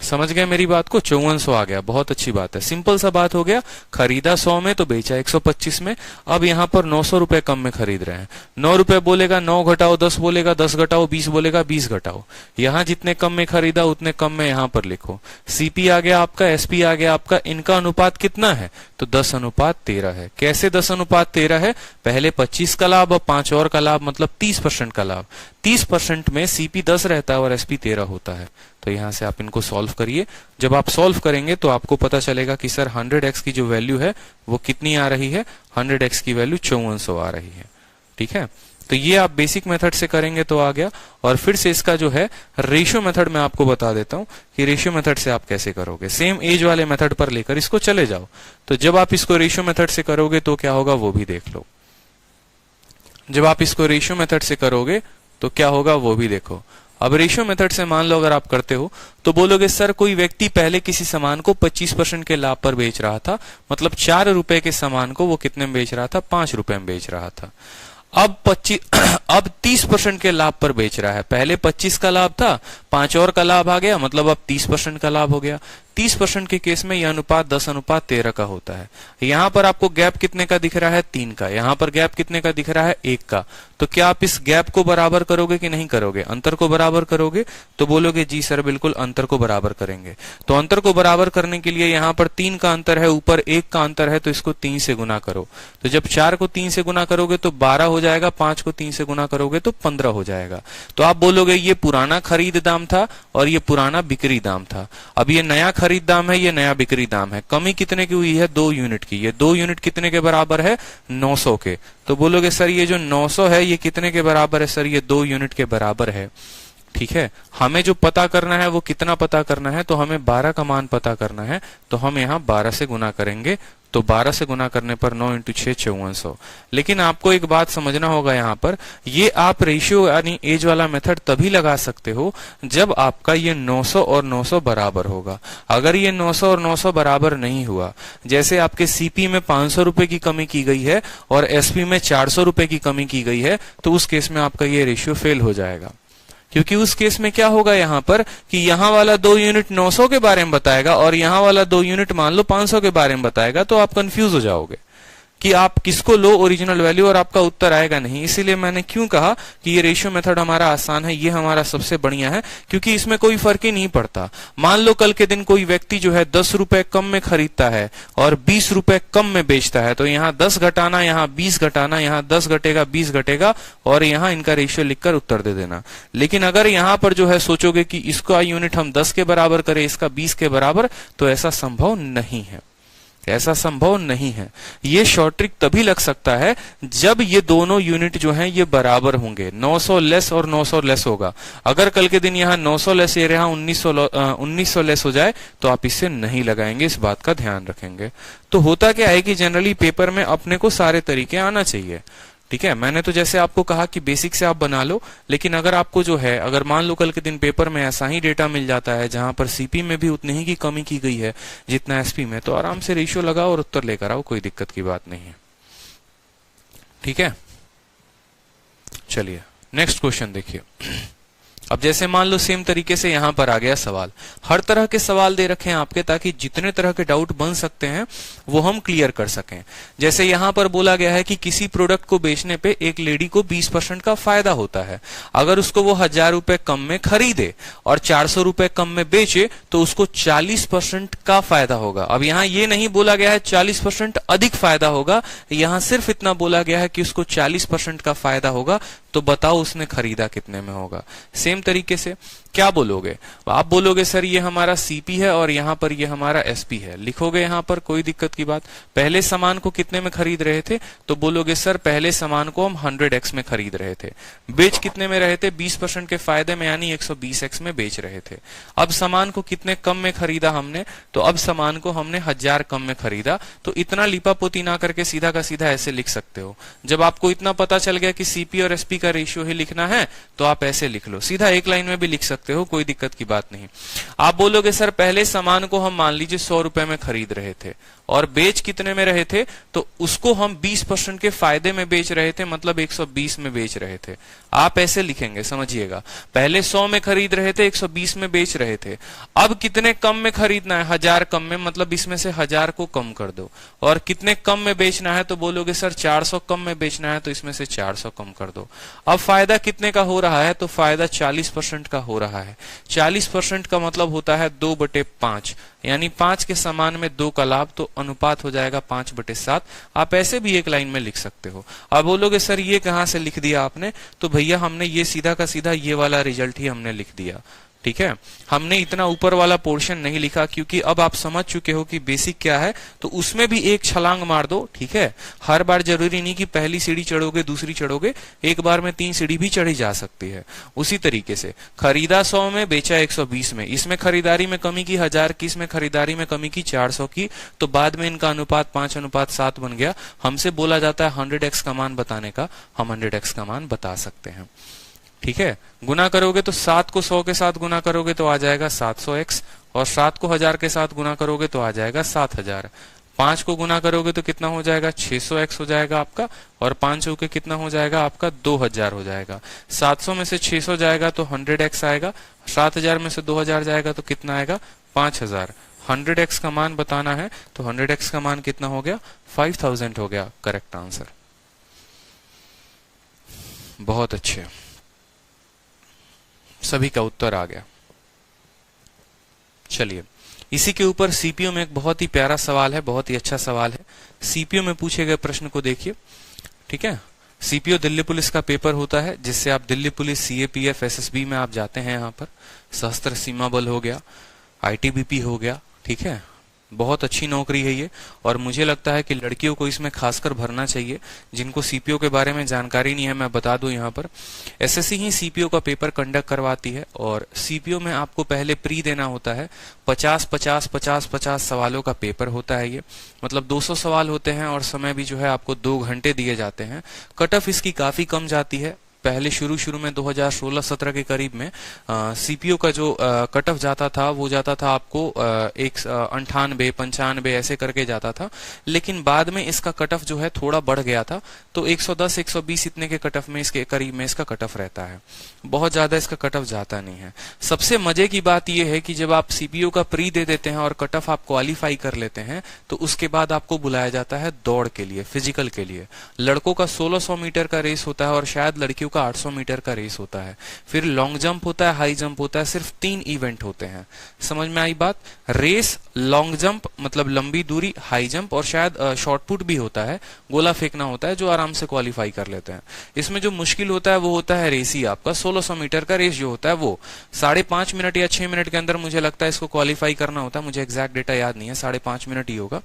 Speaker 1: समझ गए मेरी बात को? 5400 आ गया, बहुत अच्छी बात है, सिंपल सा बात हो गया। खरीदा 100 में तो बेचा 125 में। अब यहाँ पर 900 रुपए कम में खरीद रहे हैं। 9 रुपए बोलेगा 9 घटाओ 10 बोलेगा 10 घटाओ 20 बोलेगा 20 घटाओ। यहाँ जितने कम में खरीदा उतने कम में यहाँ पर लिखो। सीपी आ गया आपका, एसपी आ गया आपका, इनका अनुपात कितना है? तो 10:13 है। कैसे 10:13 है? पहले 25 का लाभ, अब 5 और का लाभ, मतलब 30% का लाभ। 30% में सीपी 10 रहता है और एसपी 13 होता है। तो यहां से आप इनको सॉल्व करिए। जब आप सॉल्व करेंगे तो आपको पता चलेगा कि सर 100x की जो वैल्यू है वो कितनी आ रही है? 100x की वैल्यू 5400 आ रही है। ठीक है, तो ये आप बेसिक मेथड से करेंगे तो आ गया। और फिर से इसका जो है रेशियो मेथड मैं आपको बता देता हूं कि रेशियो मेथड से आप कैसे करोगे। सेम एज वाले मेथड पर लेकर इसको चले जाओ। तो जब आप इसको रेशियो मेथड से करोगे तो क्या होगा वो भी देख लो। जब आप इसको रेशियो मेथड से करोगे तो क्या होगा वो भी देखो। अब रेशियो मेथड से मान लो अगर आप करते हो तो बोलोगे सर कोई व्यक्ति पहले किसी सामान को 25% के लाभ पर बेच रहा था, मतलब 4 रुपए के सामान को वो कितने में बेच रहा था? 5 रुपए में बेच रहा था। अब 30% के लाभ पर बेच रहा है। पहले 25 का लाभ था, 5 और का लाभ आ गया, मतलब अब 30% का लाभ हो गया। 30% के केस में यह अनुपात 10:13 का होता है। यहां पर आपको गैप कितने का दिख रहा है? 3 का। यहां पर गैप कितने का दिख रहा है? 1 का। तो क्या आप इस गैप को बराबर करोगे कि नहीं करोगे? अंतर को बराबर करोगे? तो बोलोगे जी सर बिल्कुल अंतर को बराबर करेंगे। तो अंतर को बराबर करने के लिए यहां पर 3 का अंतर है, ऊपर 1 का अंतर है, तो इसको 3 से गुना करो। तो जब 4 को 3 से गुना करोगे तो 12 हो जाएगा, 5 को 3 से गुना करोगे तो 15 हो जाएगा। तो आप बोलोगे ये पुराना खरीद दाम था और ये पुराना बिक्री दाम था। अब ये नया खरीद दाम है, ये नया बिक्री दाम है। कमी कितने की हुई है? 2 यूनिट की। ये 2 यूनिट कितने के बराबर है? 900 के। तो बोलोगे सर ये जो 900 है ये कितने के बराबर है? सर ये 2 यूनिट के बराबर है। ठीक है, हमें जो पता करना है वो कितना पता करना है? तो हमें 12 का मान पता करना है। तो हम यहाँ 12 से गुना करेंगे। तो 12 से गुना करने पर 9 × 6 5400। लेकिन आपको एक बात समझना होगा यहाँ पर, ये आप रेशियो यानी एज वाला मेथड तभी लगा सकते हो जब आपका ये 900 और 900 बराबर होगा। अगर ये 900 और 900 बराबर नहीं हुआ, जैसे आपके सीपी में 500 रुपए की कमी की गई है और एसपी में 400 रुपए की कमी की गई है, तो उस केस में आपका ये रेशियो फेल हो जाएगा। क्योंकि उस केस में क्या होगा यहाँ पर कि यहाँ वाला 2 यूनिट 900 के बारे में बताएगा और यहाँ वाला 2 यूनिट मान लो 500 के बारे में बताएगा। तो आप कंफ्यूज हो जाओगे कि आप किसको लो, ओरिजिनल वैल्यू, और आपका उत्तर आएगा नहीं। इसीलिए मैंने क्यों कहा कि ये रेशियो मेथड हमारा आसान है, ये हमारा सबसे बढ़िया है, क्योंकि इसमें कोई फर्क ही नहीं पड़ता। मान लो कल के दिन कोई व्यक्ति जो है 10 रुपए कम में खरीदता है और 20 रुपए कम में बेचता है, तो यहाँ 10 घटाना, यहाँ 20 घटाना, यहाँ 10 घटेगा 20 घटेगा और यहाँ इनका रेशियो लिखकर उत्तर दे देना। लेकिन अगर यहाँ पर जो है सोचोगे कि इसका यूनिट हम 10 के बराबर करें, इसका 20 के बराबर, तो ऐसा संभव नहीं है। ऐसा संभव नहीं है। ये शॉर्ट ट्रिक तभी लग सकता है जब ये दोनों यूनिट जो हैं ये बराबर होंगे। 900 लेस और 900 लेस होगा। अगर कल के दिन यहाँ 900 लेस ये रहा 1900 लेस हो जाए तो आप इससे नहीं लगाएंगे, इस बात का ध्यान रखेंगे। तो होता क्या है कि जनरली पेपर में अपने को सारे तरीके आना चाहिए। ठीक है, मैंने तो जैसे आपको कहा कि बेसिक से आप बना लो, लेकिन अगर आपको जो है, अगर मान लो कल के दिन पेपर में ऐसा ही डेटा मिल जाता है जहां पर सीपी में भी उतनी ही की कमी की गई है जितना एसपी में, तो आराम से रेशियो लगाओ और उत्तर लेकर आओ, कोई दिक्कत की बात नहीं है। ठीक है, चलिए नेक्स्ट क्वेश्चन देखिए। अब जैसे मान लो सेम तरीके से यहां पर आ गया सवाल। हर तरह के सवाल दे रखे हैं आपके, ताकि जितने तरह के डाउट बन सकते हैं वो हम क्लियर कर सकें। जैसे यहां पर बोला गया है कि किसी प्रोडक्ट को बेचने पे एक लेडी को 20% का फायदा होता है। अगर उसको वो 1000 रुपए कम में खरीदे और 400 रुपए कम में बेचे तो उसको 40% का फायदा होगा। अब यहाँ ये नहीं बोला गया है 40% अधिक फायदा होगा, यहाँ सिर्फ इतना बोला गया है कि उसको 40% का फायदा होगा। तो बताओ उसने खरीदा कितने में होगा। सेम तरीके से क्या बोलोगे? आप बोलोगे सर ये हमारा सीपी है और यहाँ पर ये हमारा एसपी है। लिखोगे यहाँ पर, कोई दिक्कत की बात। पहले सामान को कितने में खरीद रहे थे? तो बोलोगे सर पहले सामान को हम 100x में खरीद रहे थे। बेच कितने में रहे थे? 20% के फायदे में, यानी 120x में बेच रहे थे। अब सामान को कितने कम में खरीदा हमने? तो अब सामान को हमने 1000 कम में खरीदा। तो इतना लिपापोती ना करके सीधा का सीधा ऐसे लिख सकते हो। जब आपको इतना पता चल गया कि सीपी और एसपी का रेशियो ही लिखना है तो आप ऐसे लिख लो, सीधा एक लाइन में भी लिख सकते सकते हो, कोई दिक्कत की बात नहीं। आप बोलोगे सर पहले सामान को हम मान लीजिए 100 रुपए में खरीद रहे थे और बेच कितने में रहे थे, तो उसको हम 20% के फायदे में बेच रहे थे, मतलब 120 में बेच रहे थे। आप ऐसे लिखेंगे, समझिएगा, पहले 100 में खरीद रहे थे, 120 में बेच रहे थे। अब कितने कम में खरीदना है, 1000 कम में, मतलब इसमें से 1000 को कम कर दो। और कितने कम में बेचना है, तो बोलोगे सर 400 कम में बेचना है, तो इसमें से 400 कम कर दो। अब फायदा कितने का हो रहा है, तो फायदा 40% का हो रहा है। 40% का मतलब होता है 2/5, यानी 5 के समान में 2 का लाभ, तो अनुपात हो जाएगा 5/7। आप ऐसे भी एक लाइन में लिख सकते हो। अब बोलोगे सर ये कहां से लिख दिया आपने, तो भैया हमने ये सीधा का सीधा ये वाला रिजल्ट ही हमने लिख दिया। ठीक है, हमने इतना ऊपर वाला पोर्शन नहीं लिखा, क्योंकि अब आप समझ चुके हो कि बेसिक क्या है, तो उसमें भी एक छलांग मार दो। ठीक है, हर बार जरूरी नहीं कि पहली सीढ़ी चढ़ोगे दूसरी चढ़ोगे, एक बार में 3 सीढ़ी भी चढ़ी जा सकती है। उसी तरीके से खरीदा 100 में, बेचा 120 में, इसमें खरीदारी में कमी की 1000 की, इसमें खरीदारी में कमी की 400 की, तो बाद में इनका अनुपात 5:7 बन गया। हमसे बोला जाता है 100x का मान बताने का, हम 100x का मान बता सकते हैं। ठीक है, गुना करोगे तो 7 को 100 के साथ गुना करोगे तो आ जाएगा 700x, और 7 को 1000 के साथ गुना करोगे तो आ जाएगा 7000। 5 को गुना करोगे तो कितना हो जाएगा, 600x हो जाएगा आपका, और 5 के कितना हो जाएगा आपका, 2000 हो जाएगा। 700 में से 600 जाएगा तो 100x आएगा, 7000 में से 2000 जाएगा तो कितना आएगा, 5000। 100x का मान बताना है, तो 100x का मान कितना हो गया, 5000 हो गया करेक्ट आंसर। बहुत अच्छे, सभी का उत्तर आ गया। चलिए, इसी के ऊपर सीपीयू में एक बहुत ही प्यारा सवाल है, बहुत ही अच्छा सवाल है। सीपीयू में पूछे गए प्रश्न को देखिए। ठीक है, सीपीयू दिल्ली पुलिस का पेपर होता है, जिससे आप दिल्ली पुलिस, सीएपीएफ, एसएसबी में आप जाते हैं। यहाँ पर सशस्त्र सीमा बल हो गया, आईटीबीपी हो गया। ठीक है, बहुत अच्छी नौकरी है ये, और मुझे लगता है कि लड़कियों को इसमें खासकर भरना चाहिए। जिनको सीपीओ के बारे में जानकारी नहीं है, मैं बता दूं, यहाँ पर एसएससी ही सीपीओ का पेपर कंडक्ट करवाती है, और सीपीओ में आपको पहले प्री देना होता है। 50 सवालों का पेपर होता है ये, मतलब 200 सवाल होते हैं, और समय भी जो है आपको 2 घंटे दिए जाते हैं। कट ऑफ इसकी काफी कम जाती है। पहले शुरू में 2016-17 के करीब में सीपीओ का जो कट ऑफ जाता था, वो जाता था आपको 98, 95 ऐसे करके जाता था। लेकिन बाद में इसका कट ऑफ जो है थोड़ा बढ़ गया था, तो 110, 120 इतने के कट ऑफ में, इसके करीब में इसका कट ऑफ रहता है। बहुत ज्यादा इसका कट ऑफ जाता नहीं है। सबसे मजे की बात यह है कि जब आप सीपीओ का प्री दे देते हैं और कट ऑफ आप क्वालिफाई कर लेते हैं, तो उसके बाद आपको बुलाया जाता है दौड़ के लिए, फिजिकल के लिए। लड़कों का 1600 मीटर का रेस होता है, और शायद लड़कियों का 800 मीटर का रेस होता है। फिर लॉन्ग जंप होता है, हाई जंप होता है। सिर्फ 3 इवेंट होते हैं। समझ में आई बात? रेस, लॉन्ग जंप मतलब लंबी दूरी, हाई जंप, और शायद शॉर्ट पुट भी होता है, गोला फेंकना होता है, जो आराम से क्वालिफाई कर लेते हैं। इसमें जो मुश्किल होता है वो होता है रेस ही। आपका 1600 मीटर का रेस जो होता है वो 5.5 मिनट या 6 मिनट के अंदर मुझे लगता है इसको क्वालिफाई करना होता है। मुझे एग्जैक्ट डेटा याद नहीं है, 5.5 मिनट ही होगा,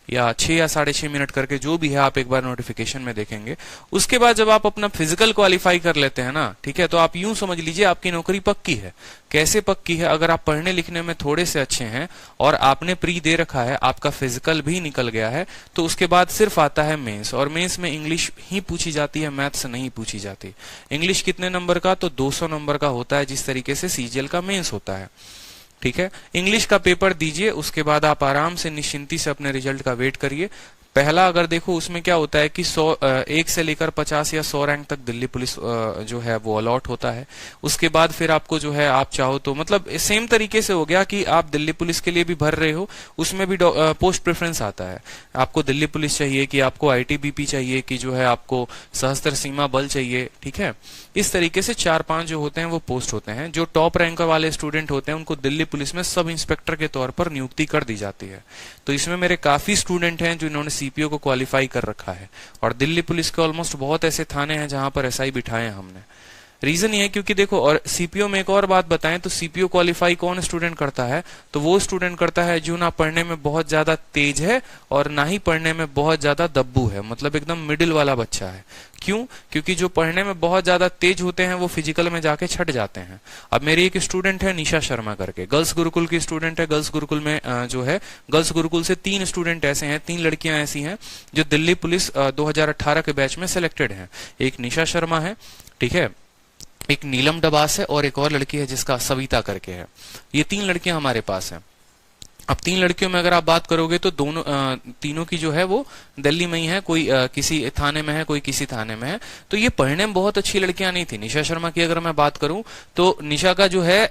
Speaker 1: या 6 या 6.5 मिनट करके, जो भी है आप एक बार नोटिफिकेशन में देखेंगे। उसके बाद जब आप अपना फिजिकल क्वालिफाई कर लेते हैं ना, ठीक है, तो आप यूं समझ लीजिए आपकी नौकरी पक्की है। कैसे पक्की है? अगर आप पढ़ने लिखने में थोड़े से अच्छे हैं और आपने प्री दे रखा है, आपका फिजिकल भी निकल गया है, तो उसके बाद सिर्फ आता है मेंस, और मेंस में इंग्लिश ही पूछी जाती है, मैथ्स नहीं पूछी जाती। इंग्लिश कितने नंबर का? तो 200 नंबर का होता है, जिस तरीके से सीजीएल का मेंस होता है। ठीक है, इंग्लिश का पेपर दीजिए, उसके बाद आप आराम से निश्चिंती से अपने रिजल्ट का वेट करिए। पहला अगर देखो उसमें क्या होता है कि 1 से लेकर 50 या 100 रैंक तक दिल्ली पुलिस जो है वो अलॉट होता है। उसके बाद फिर आपको जो है आप चाहो तो, मतलब सेम तरीके से हो गया कि आप दिल्ली पुलिस के लिए भी भर रहे हो, उसमें भी पोस्ट प्रेफरेंस आता है। आपको दिल्ली पुलिस चाहिए कि आपको आईटीबीपी चाहिए कि जो है आपको सशस्त्र सीमा बल चाहिए। ठीक है, इस तरीके से 4-5 जो होते हैं वो पोस्ट होते हैं। जो टॉप रैंक वाले स्टूडेंट होते हैं उनको दिल्ली पुलिस में सब इंस्पेक्टर के तौर पर नियुक्ति कर दी जाती है। तो इसमें मेरे काफी स्टूडेंट हैं जिन्होंने सीपीओ को क्वालिफाई कर रखा है, और दिल्ली पुलिस के ऑलमोस्ट बहुत ऐसे थाने हैं जहां पर एसआई बिठाए हैं हमने। रीजन ये है क्योंकि देखो, और सीपीओ में एक और बात बताएं तो सीपीओ क्वालिफाई कौन स्टूडेंट करता है? तो वो स्टूडेंट करता है जो ना पढ़ने में बहुत ज्यादा तेज है और ना ही पढ़ने में बहुत ज्यादा दब्बू है, मतलब एकदम मिडिल वाला बच्चा है। क्यों? क्योंकि जो पढ़ने में बहुत ज्यादा तेज होते हैं वो फिजिकल में जाके छट जाते हैं। अब मेरी एक स्टूडेंट है निशा शर्मा करके, गर्ल्स गुरुकुल की स्टूडेंट है। गर्ल्स गुरुकुल में जो है, गर्ल्स गुरुकुल से 3 स्टूडेंट ऐसे हैं, 3 लड़कियां ऐसी हैं जो दिल्ली पुलिस 2018 के बैच में सिलेक्टेड हैं। एक निशा शर्मा है, ठीक है, एक नीलम डबास है और एक और लड़की है जिसका सविता करके है। ये 3 लड़कियां हमारे पास हैं। अब 3 लड़कियों में अगर आप बात करोगे तो दोनों तीनों की जो है वो दिल्ली में ही है, कोई किसी थाने में है, कोई किसी थाने में है। तो ये पढ़ने में बहुत अच्छी लड़कियां नहीं थी। निशा शर्मा की अगर मैं बात करूं तो निशा का जो है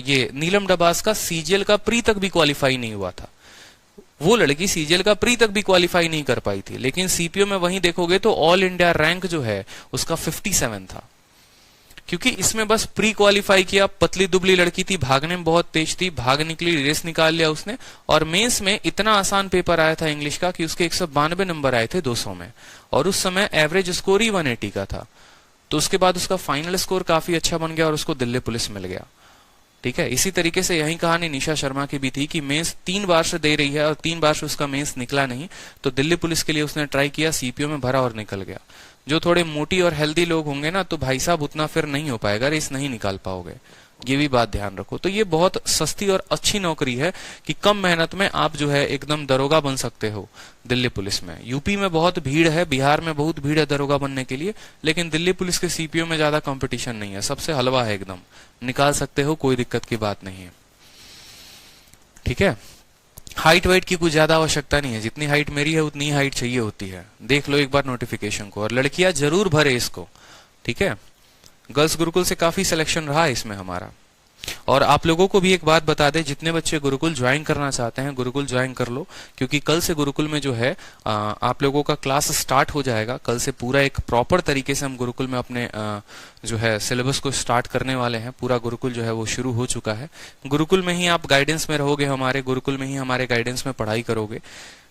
Speaker 1: ये नीलम डबास का सीजीएल का प्री तक भी क्वालिफाई नहीं हुआ था। वो लड़की सीजीएल का प्री तक भी क्वालिफाई नहीं कर पाई थी, लेकिन सीपीओ में वहीं देखोगे तो ऑल इंडिया रैंक जो है उसका 57 था, क्योंकि इसमें बस प्री क्वालिफाई किया। पतली दुबली लड़की थी, भागने में बहुत तेज थी, भाग निकली, रेस निकाल लिया उसने, और मेंस में इतना आसान पेपर आया था इंग्लिश का कि उसके 192 नंबर आए थे 200 में, और उस समय एवरेज स्कोर ही 180 का था। तो उसके बाद उसका फाइनल स्कोर काफी अच्छा बन गया और उसको दिल्ली पुलिस मिल गया। ठीक है, इसी तरीके से यही कहानी निशा शर्मा की भी थी कि मेंस 3 बार से दे रही है और 3 बार से उसका मेंस निकला नहीं, तो दिल्ली पुलिस के लिए उसने ट्राई किया, सीपीओ में भरा और निकल गया। जो थोड़े मोटी और हेल्दी लोग होंगे ना, तो भाई साहब उतना फिर नहीं हो पाएगा, रेस नहीं निकाल पाओगे, ये भी बात ध्यान रखो। तो ये बहुत सस्ती और अच्छी नौकरी है कि कम मेहनत में आप जो है एकदम दरोगा बन सकते हो दिल्ली पुलिस में। यूपी में बहुत भीड़ है, बिहार में बहुत भीड़ है दरोगा बनने के लिए, लेकिन दिल्ली पुलिस के सीपीओ में ज्यादा कंपटीशन नहीं है, सबसे हलवा है एकदम, निकाल सकते हो, कोई दिक्कत की बात नहीं है। ठीक है, हाइट वाइट की कुछ ज्यादा आवश्यकता नहीं है, जितनी हाइट मेरी है उतनी हाइट चाहिए होती है। देख लो एक बार नोटिफिकेशन को, और लड़कियां जरूर भरे इसको। ठीक है, गर्ल्स गुरुकुल से काफी सिलेक्शन रहा है इसमें हमारा। और आप लोगों को भी एक बात बता दें, जितने बच्चे गुरुकुल ज्वाइन करना चाहते हैं गुरुकुल ज्वाइन कर लो, क्योंकि कल से गुरुकुल में जो है आप लोगों का क्लास स्टार्ट हो जाएगा। कल से पूरा एक प्रॉपर तरीके से हम गुरुकुल में अपने जो है सिलेबस को स्टार्ट करने वाले हैं। पूरा गुरुकुल जो है वो शुरू हो चुका है। गुरुकुल में ही आप गाइडेंस में रहोगे, हमारे गुरुकुल में ही हमारे गाइडेंस में पढ़ाई करोगे।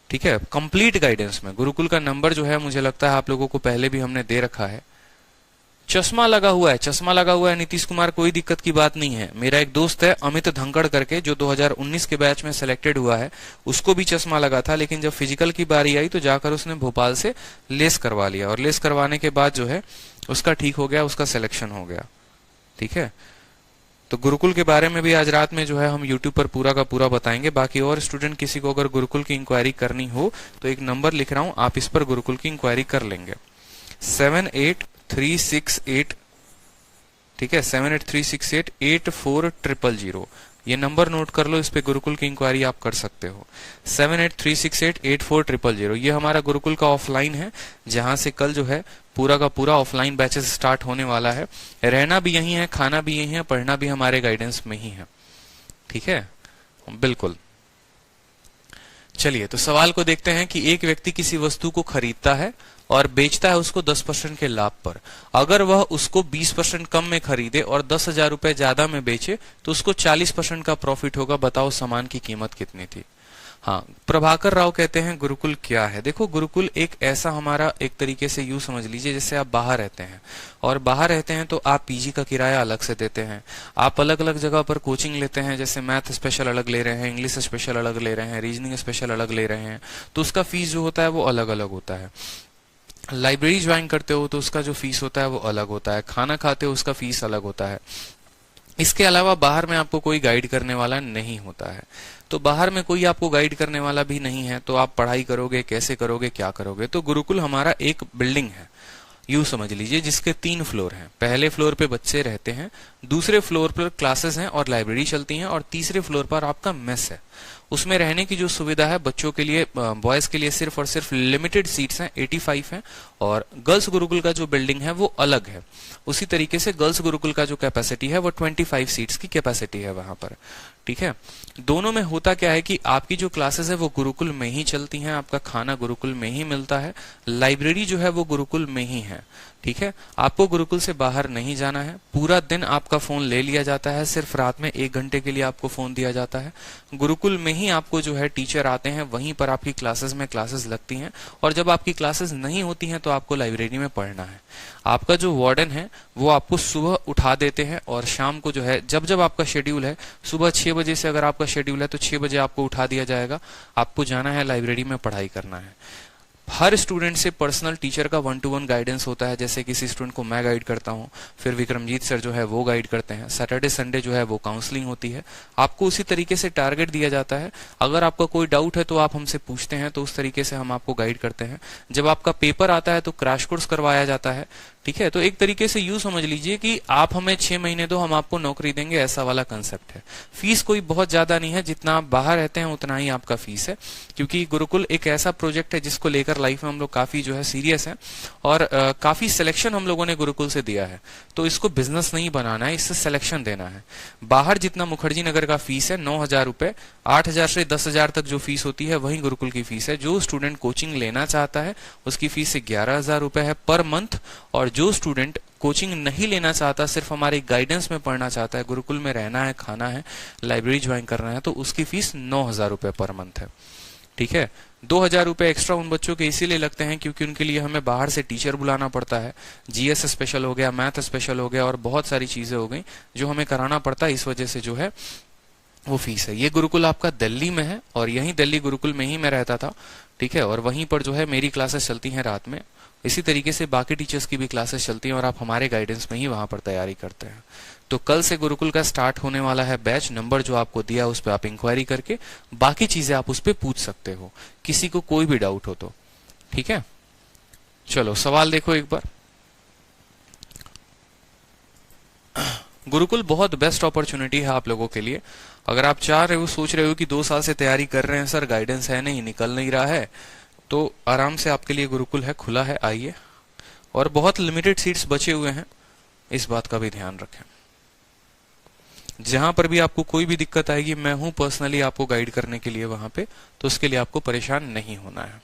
Speaker 1: ठीक है, कंप्लीट गाइडेंस में। गुरुकुल का नंबर जो है मुझे लगता है आप लोगों को पहले भी हमने दे रखा है। चश्मा लगा हुआ है, चश्मा लगा हुआ है नीतीश कुमार, कोई दिक्कत की बात नहीं है। मेरा एक दोस्त है अमित धंकड़ करके, जो 2019 के बैच में सिलेक्टेड हुआ है, उसको भी चश्मा लगा था, लेकिन जब फिजिकल की बारी आई तो जाकर उसने भोपाल से लेस करवा लिया, और लेस करवाने के बाद जो है उसका ठीक हो गया, उसका सिलेक्शन हो गया। ठीक है, तो गुरुकुल के बारे में भी आज रात में जो है हम YouTube पर पूरा का पूरा बताएंगे। बाकी और स्टूडेंट किसी को अगर गुरुकुल की इंक्वायरी करनी हो तो एक नंबर लिख रहा हूं, आप इस पर गुरुकुल की इंक्वायरी कर लेंगे, 783688। ठीक है, 7836884000। ये नंबर नोट कर लो, इस पे गुरुकुल की इंक्वायरी आप कर सकते हो, 7836884000। ये हमारा गुरुकुल का ऑफलाइन है, जहां से कल जो है पूरा का पूरा ऑफलाइन बैचेस स्टार्ट होने वाला है। रहना भी यही है, खाना भी यही है, पढ़ना भी हमारे गाइडेंस में ही है। ठीक है, बिल्कुल। चलिए, तो सवाल को देखते हैं कि एक व्यक्ति किसी वस्तु को खरीदता है और बेचता है उसको 10% के लाभ पर। अगर वह उसको 20% कम में खरीदे और 10,000 रुपए ज्यादा में बेचे तो उसको 40% का प्रॉफिट होगा। बताओ सामान की कीमत कितनी थी? हाँ, प्रभाकर राव कहते हैं गुरुकुल क्या है। देखो, गुरुकुल एक ऐसा हमारा एक तरीके से यूं समझ लीजिए जैसे आप बाहर रहते हैं, और बाहर रहते हैं तो आप पीजी का किराया अलग से देते हैं, आप अलग अलग जगह पर कोचिंग लेते हैं, जैसे मैथ स्पेशल अलग ले रहे हैं, इंग्लिश स्पेशल अलग ले रहे हैं, रीजनिंग स्पेशल अलग ले रहे हैं, तो उसका फीस जो होता है वो अलग अलग होता है। लाइब्रेरी ज्वाइन करते हो तो उसका जो फीस होता है वो अलग होता है, खाना खाते हो उसका फीस अलग होता है। इसके अलावा बाहर में आपको कोई गाइड करने वाला नहीं होता है, तो बाहर में कोई आपको गाइड करने वाला भी नहीं है, तो आप पढ़ाई करोगे कैसे, करोगे क्या करोगे? तो गुरुकुल हमारा एक बिल्डिंग है, यूं समझ लीजिए, जिसके 3 फ्लोर हैं। पहले फ्लोर पे बच्चे रहते हैं, दूसरे फ्लोर पर क्लासेस हैं और लाइब्रेरी चलती हैं, और तीसरे फ्लोर पर आपका मेस है। उसमें रहने की जो सुविधा है बच्चों के लिए, बॉयज के लिए सिर्फ और सिर्फ लिमिटेड सीट्स हैं, 85 हैं, और गर्ल्स गुरुकुल का जो बिल्डिंग है वो अलग है। उसी तरीके से गर्ल्स गुरुकुल का जो कैपेसिटी है वो 25 सीट्स की कैपेसिटी है वहां पर। ठीक है, दोनों में होता क्या है कि आपकी जो क्लासेस है वो गुरुकुल में ही चलती हैं, आपका खाना गुरुकुल में ही मिलता है, लाइब्रेरी जो है वो गुरुकुल में ही है। ठीक है, आपको गुरुकुल से बाहर नहीं जाना है, पूरा दिन आपका फोन ले लिया जाता है, सिर्फ रात में 1 घंटे के लिए आपको फोन दिया जाता है। गुरुकुल में ही आपको जो है टीचर आते हैं, वहीं पर आपकी क्लासेस में क्लासेस लगती हैं, और जब आपकी क्लासेस नहीं होती हैं तो आपको लाइब्रेरी में पढ़ना है। आपका जो वार्डन है वो आपको सुबह उठा देते हैं, और शाम को जो है जब जब आपका शेड्यूल है, सुबह 6 बजे से अगर आपका शेड्यूल है तो 6 बजे आपको उठा दिया जाएगा, आपको जाना है लाइब्रेरी में पढ़ाई करना है। हर स्टूडेंट से पर्सनल टीचर का 1-to-1 गाइडेंस होता है, जैसे किसी स्टूडेंट को मैं गाइड करता हूं, फिर विक्रमजीत सर जो है वो गाइड करते हैं। सैटरडे संडे जो है वो काउंसलिंग होती है। आपको उसी तरीके से टारगेट दिया जाता है, अगर आपका कोई डाउट है तो आप हमसे पूछते हैं, तो उस तरीके से हम आपको गाइड करते हैं। जब आपका पेपर आता है तो क्रैश कोर्स करवाया जाता है। ठीक है, तो एक तरीके से यूं समझ लीजिए कि आप हमें 6 महीने दो, हम आपको नौकरी देंगे, ऐसा वाला कंसेप्ट है। फीस कोई बहुत ज्यादा नहीं है, जितना आप बाहर रहते हैं उतना ही आपका फीस है, क्योंकि गुरुकुल एक ऐसा प्रोजेक्ट है जिसको लेकर लाइफ में हम लोग काफी जो है सीरियस हैं, और काफी सिलेक्शन हम लोगों ने गुरुकुल से दिया है। तो इसको बिजनेस नहीं बनाना है, इससे सिलेक्शन देना है। बाहर जितना मुखर्जी नगर का फीस है 9,000 रुपए, 8,000 से 10,000 तक जो फीस होती है वही गुरुकुल की फीस है। जो स्टूडेंट कोचिंग लेना चाहता है उसकी फीस 11,000 रुपए है पर मंथ, और जो स्टूडेंट कोचिंग नहीं लेना चाहता, सिर्फ हमारे गाइडेंस में पढ़ना चाहता है, गुरुकुल में रहना है, खाना है, लाइब्रेरी ज्वाइन करना है, तो उसकी फीस 9,000 रुपए पर मंथ है। ठीक है, 2,000 रुपए एक्स्ट्रा उन बच्चों के इसीलिए लगते हैं क्योंकि उनके लिए हमें बाहर से टीचर बुलाना पड़ता है। जीएस स्पेशल हो गया, मैथ स्पेशल हो गया, और बहुत सारी चीजें हो गई जो हमें कराना पड़ता है, इस वजह से जो है वो फीस है। ये गुरुकुल आपका दिल्ली में है, और यही दिल्ली गुरुकुल में ही मैं रहता था। ठीक है, और वहीं पर जो है मेरी क्लासेस चलती हैं रात में। इसी तरीके से बाकी टीचर्स की भी क्लासेस चलती हैं, और आप हमारे गाइडेंस में ही वहां पर तैयारी करते हैं। तो कल से गुरुकुल का स्टार्ट होने वाला है बैच। नंबर जो आपको दिया उस पर आप इंक्वायरी करके बाकी चीजें आप उस पर पूछ सकते हो, किसी को कोई भी डाउट हो तो। ठीक है, चलो सवाल देखो एक बार। गुरुकुल बहुत बेस्ट अपॉर्चुनिटी है आप लोगों के लिए। अगर आप चाह रहे हो, सोच रहे हो कि 2 साल से तैयारी कर रहे हैं सर, गाइडेंस है नहीं, निकल नहीं रहा है, तो आराम से आपके लिए गुरुकुल है, खुला है, आइए। और बहुत लिमिटेड सीट्स बचे हुए हैं, इस बात का भी ध्यान रखें। जहां पर भी आपको कोई भी दिक्कत आएगी, मैं हूं पर्सनली आपको गाइड करने के लिए वहां पे, तो उसके लिए आपको परेशान नहीं होना है।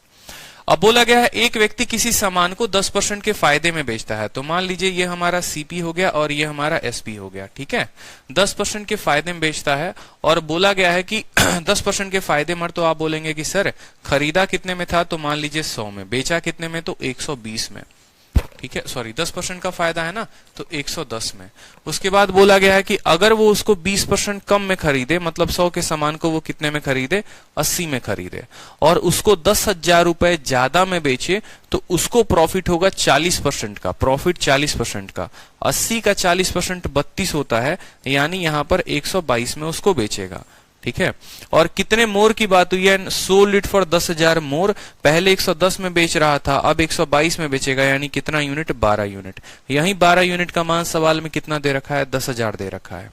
Speaker 1: अब बोला गया है एक व्यक्ति किसी सामान को 10% के फायदे में बेचता है। तो मान लीजिए ये हमारा सीपी हो गया और ये हमारा एसपी हो गया। ठीक है, 10% के फायदे में बेचता है, और बोला गया है कि 10% के फायदे में, तो आप बोलेंगे कि सर खरीदा कितने में था, तो मान लीजिए 100 में, बेचा कितने में, तो 120 में। ठीक है, सॉरी 10% का फायदा है ना, तो 110 में। उसके बाद बोला गया है कि अगर वो उसको 20% कम में खरीदे, मतलब 100 के सामान को वो कितने में खरीदे, 80 में खरीदे, और उसको 10,000 रुपए ज्यादा में बेचे, तो उसको प्रॉफिट होगा 40% का, प्रॉफिट 40% का। 80 का 40% 32 होता है, यानी यहां पर 122 में उसको बेचेगा। ठीक है, और कितने मोर की बात हुई है, सोल्ड इट फॉर 10,000 मोर। पहले 110 में बेच रहा था, अब 122 में बेचेगा, यानी कितना यूनिट, 12 यूनिट। यही 12 यूनिट का मान सवाल में कितना दे रखा है, 10,000 दे रखा है।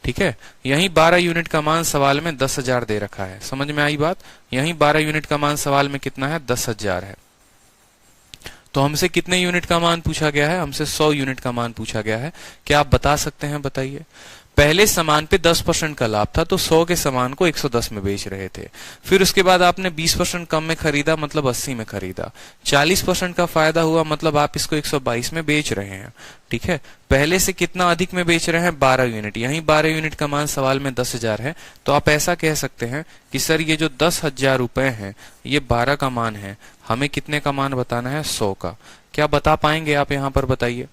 Speaker 1: ठीक है, यही 12 यूनिट का मान सवाल में 10,000 दे रखा है। समझ में आई बात? यही 12 यूनिट का मान सवाल में कितना है, 10,000 है। तो हमसे कितने यूनिट का मान पूछा गया है, हमसे 100 यूनिट का मान पूछा गया है। क्या आप बता सकते हैं, बताइए। पहले सामान पे 10% का लाभ था, तो 100 के सामान को 110 में बेच रहे थे। फिर उसके बाद आपने 20% कम में खरीदा, मतलब 80 में खरीदा। 40% का फायदा हुआ, मतलब आप इसको 122 में बेच रहे हैं। ठीक है, पहले से कितना अधिक में बेच रहे हैं, 12 यूनिट। यही 12 यूनिट का मान सवाल में 10,000 है। तो आप ऐसा कह सकते हैं कि सर ये जो 10,000 रुपए हैं, ये 12 का मान है, हमें कितने का मान बताना है, 100 का। क्या बता पाएंगे आप यहाँ पर, बताइए।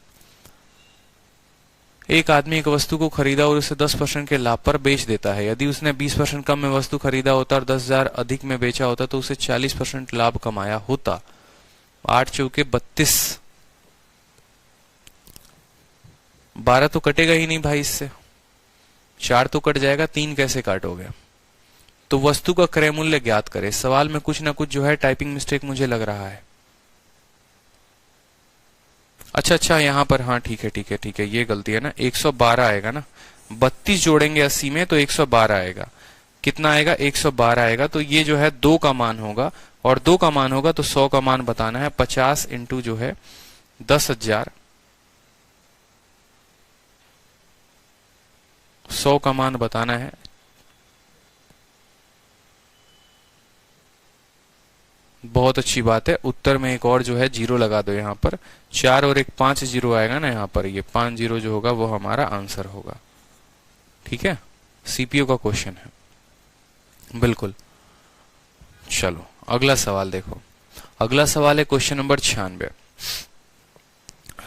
Speaker 1: एक आदमी एक वस्तु को खरीदा और उसे 10% के लाभ पर बेच देता है। यदि उसने 20% कम में वस्तु खरीदा होता और 10,000 अधिक में बेचा होता, तो उसे 40% लाभ कमाया होता। 8 चौके 32, 12 तो कटेगा ही नहीं भाई इससे, 4 तो कट जाएगा, 3 कैसे काटोगे। तो वस्तु का क्रय मूल्य ज्ञात करे। सवाल में कुछ ना कुछ जो है टाइपिंग मिस्टेक मुझे लग रहा है। अच्छा, यहाँ पर हाँ ठीक है, ये गलती है ना, 112 आएगा ना, 32 जोड़ेंगे 80 में तो 112 आएगा। कितना आएगा, 112 आएगा। तो ये जो है 2 का मान होगा, और 2 का मान होगा तो 100 का मान बताना है। 50 इंटू जो है 10,000, 100 का मान बताना है। बहुत अच्छी बात है। उत्तर में एक और जो है 0 लगा दो यहाँ पर। 4 और 1 5 0 आएगा ना यहाँ पर, ये 5 0 जो होगा वो हमारा आंसर होगा। ठीक है, सीपीयू का क्वेश्चन है बिल्कुल। चलो अगला सवाल देखो। अगला सवाल है क्वेश्चन नंबर 96।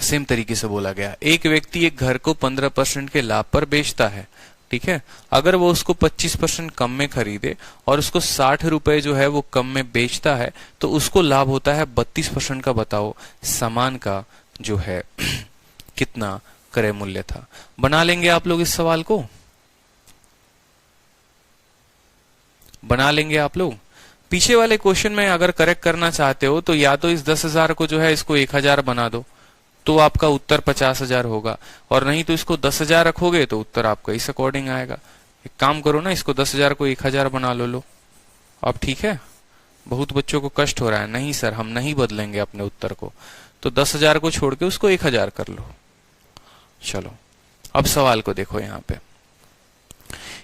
Speaker 1: सेम तरीके से बोला गया, एक व्यक्ति एक घर को 15% के लाभ पर बेचता है। ठीक है, अगर वो उसको 25% कम में खरीदे और उसको 60 रुपए जो है वो कम में बेचता है, तो उसको लाभ होता है 32% का। बताओ सामान का जो है कितना क्रय मूल्य था। बना लेंगे आप लोग इस सवाल को, बना लेंगे आप लोग। पीछे वाले क्वेश्चन में अगर करेक्ट करना चाहते हो तो या तो इस 10,000 को जो है इसको 1,000 बना दो, तो आपका उत्तर 50,000 होगा, और नहीं तो इसको 10,000 रखोगे तो उत्तर आपका इस अकॉर्डिंग आएगा। एक काम करो ना, इसको 10,000 को 1,000 बना लो। अब ठीक है, बहुत बच्चों को कष्ट हो रहा है, नहीं सर हम नहीं बदलेंगे अपने उत्तर को, तो 10,000 को छोड़ के उसको 1,000 कर लो। चलो अब सवाल को देखो, यहाँ पे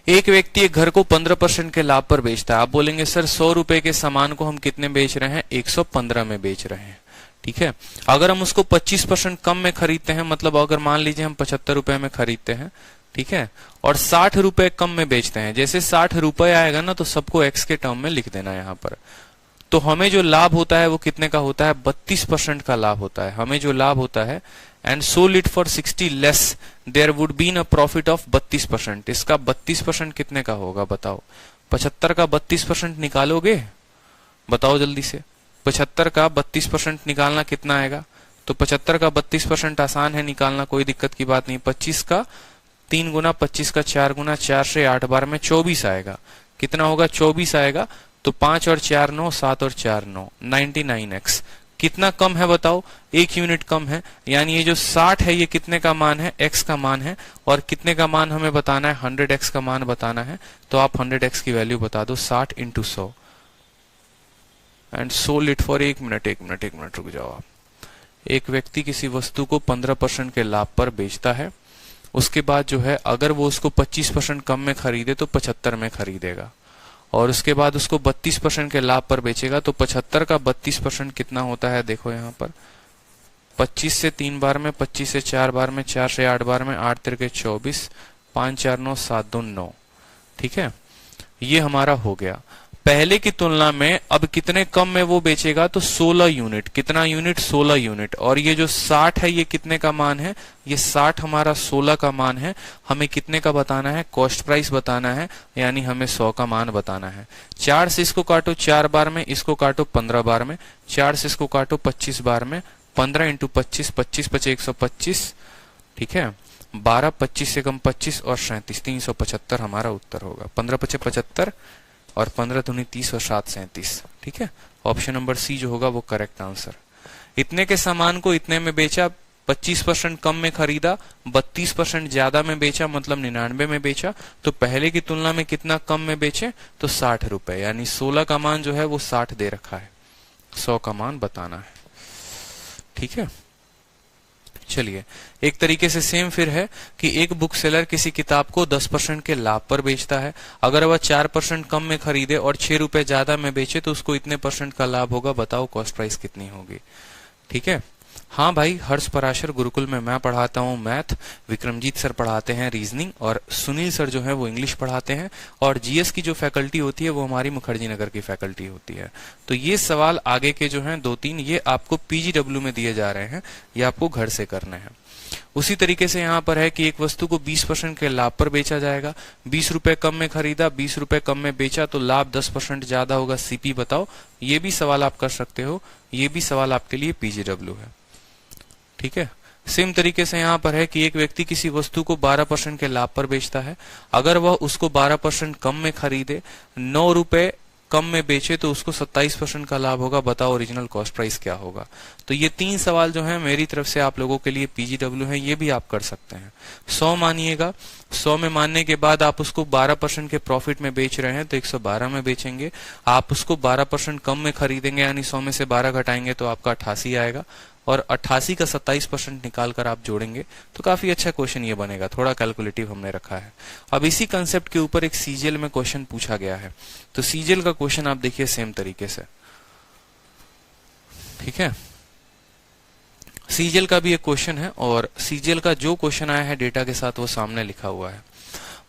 Speaker 1: एक व्यक्ति एक घर को 15% के लाभ पर बेचता है। आप बोलेंगे सर 100 रुपए के सामान को हम कितने बेच रहे हैं, 115 में बेच रहे हैं। ठीक है, अगर हम उसको 25% कम में खरीदते हैं, मतलब अगर मान लीजिए हम 75 रुपए में खरीदते हैं, ठीक है, और 60 रुपए कम में बेचते हैं, जैसे 60 रुपए आएगा ना तो सबको एक्स के टर्म में लिख देना यहाँ पर, तो हमें जो लाभ होता है वो कितने का होता है, 32% का लाभ होता है हमें जो लाभ होता है। And sold it for 60 less, there would been a profit of 32%। इसका 32% कितने का होगा बताओ, 75 का 32% निकालोगे, बताओ जल्दी से, 75 का 32% निकालना कितना आएगा, तो 75 का 32% आसान है निकालना, कोई दिक्कत की बात नहीं। 25 का 3 गुना, 25 का 4 गुना, 4 से 8 बार में 24 आएगा, कितना होगा 24 आएगा, तो 5 और 4 9, 7 और 4 9, 99x। कितना कम है बताओ, 1 यूनिट कम है, यानी ये जो 60 है ये कितने का मान है, x का मान है, और कितने का मान हमें बताना है, 100x का मान बताना है। तो आप 100x की वैल्यू बता दो, 60 × 100 and sold it for 1 minute रुक जाओ आप। एक व्यक्ति किसी वस्तु को 15% के लाभ पर बेचता है, उसके बाद जो है अगर वो उसको 25% कम में खरीदे तो 75 में खरीदेगा, और उसके बाद उसको 32% के लाभ पर बेचेगा, तो 75 का 32% कितना होता है, देखो यहाँ पर 25 से 3 बार में, 25 से 4 बार में, 4 से 8 बार में, 8 तिरके 24, 5 4 9, 7 2 9। ठीक है, ये हमारा हो गया। पहले की तुलना में अब कितने कम में वो बेचेगा, तो 16 यूनिट। कितना यूनिट, 16 यूनिट। और ये जो 60 है ये कितने का मान है, ये 60 हमारा 16 का मान है। हमें कितने का बताना है, कॉस्ट प्राइस बताना है, यानी हमें 100 का मान बताना है। 4 से इसको काटो 4 बार में, इसको काटो 15 बार में, 4 से इसको काटो 25 बार में, 15 × 25, 25 5 125। ठीक है, 12, 25 से कम 25 और 37, 375 हमारा उत्तर होगा। 15 5 75 और 15 दूनी 30 और 7 37। ठीक है, ऑप्शन नंबर सी जो होगा वो करेक्ट आंसर। इतने के सामान को इतने में बेचा, 25% कम में खरीदा, 32% ज्यादा में बेचा, मतलब 99 में बेचा, तो पहले की तुलना में कितना कम में बेचे, तो 60 रुपए, यानी 16 का मान जो है वो 60 दे रखा है, 100 का मान बताना है। ठीक है, चलिए एक तरीके से सेम फिर है कि एक बुक सेलर किसी किताब को 10% के लाभ पर बेचता है। अगर वह 4% कम में खरीदे और 6 रुपए ज्यादा में बेचे तो उसको इतने % का लाभ होगा, बताओ कॉस्ट प्राइस कितनी होगी। ठीक है, हाँ भाई, हर्ष पराशर गुरुकुल में मैं पढ़ाता हूँ मैथ, विक्रमजीत सर पढ़ाते हैं रीजनिंग, और सुनील सर जो है वो इंग्लिश पढ़ाते हैं, और जीएस की जो फैकल्टी होती है वो हमारी मुखर्जी नगर की फैकल्टी होती है। तो ये सवाल आगे के जो हैं 2-3 ये आपको पीजीडब्ल्यू में दिए जा रहे हैं, ये आपको घर से करने हैं। उसी तरीके से यहाँ पर है कि एक वस्तु को 20% के लाभ पर बेचा जाएगा, 20 रुपए कम में खरीदा, 20 रुपए कम में बेचा, तो लाभ 10% ज्यादा होगा, सीपी बताओ। ये भी सवाल आप कर सकते हो, ये भी सवाल आपके लिए पीजीडब्ल्यू है। ठीक है, सेम तरीके से यहाँ पर है कि एक व्यक्ति किसी वस्तु को 12% के लाभ पर बेचता है। अगर वह उसको 12% कम में खरीदे, 9 रुपए कम में बेचे, तो उसको 27% का लाभ होगा, बताओ ओरिजिनल कॉस्ट प्राइस क्या होगा। तो ये 3 सवाल जो हैं मेरी तरफ से आप लोगों के लिए पीजीडब्ल्यू हैं, ये भी आप कर सकते हैं। 100 मानिएगा, 100 में मानने के बाद आप उसको 12% के प्रॉफिट में बेच रहे हैं तो 112 में बेचेंगे। आप उसको 12% कम में खरीदेंगे, यानी 100 में से 12 घटाएंगे तो आपका 88 आएगा, और 88 का 27% निकाल कर आप जोड़ेंगे तो काफी अच्छा क्वेश्चन ये बनेगा। थोड़ा कैलकुलेटिव हमने रखा है। अब इसी कंसेप्ट के ऊपर एक सीजीएल में क्वेश्चन पूछा गया है, तो सीजीएल का क्वेश्चन आप देखिए सेम तरीके से। ठीक है, सीजीएल का भी एक क्वेश्चन है, और सीजीएल का जो क्वेश्चन आया है डेटा के साथ वो सामने लिखा हुआ है।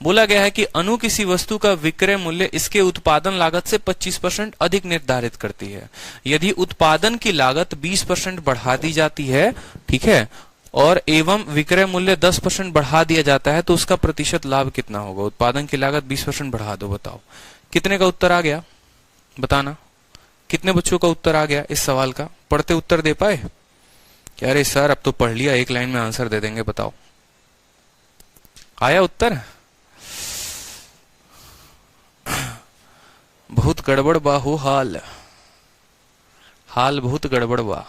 Speaker 1: बोला गया है कि अनु किसी वस्तु का विक्रय मूल्य इसके उत्पादन लागत से 25% अधिक निर्धारित करती है। यदि उत्पादन की लागत 20% बढ़ा दी जाती है, ठीक है, और एवं विक्रय मूल्य 10% बढ़ा दिया जाता है, तो उसका प्रतिशत लाभ कितना होगा। उत्पादन की लागत 20% बढ़ा दो, बताओ कितने का उत्तर आ गया, बताना। कितने बच्चों का उत्तर आ गया इस सवाल का, पढ़ते उत्तर दे पाए? क्या अरे सर अब तो पढ़ लिया, एक लाइन में आंसर दे देंगे, बताओ आया उत्तर? बहुत गड़बड़ बा हो हाल, हाल बहुत गड़बड़ बा।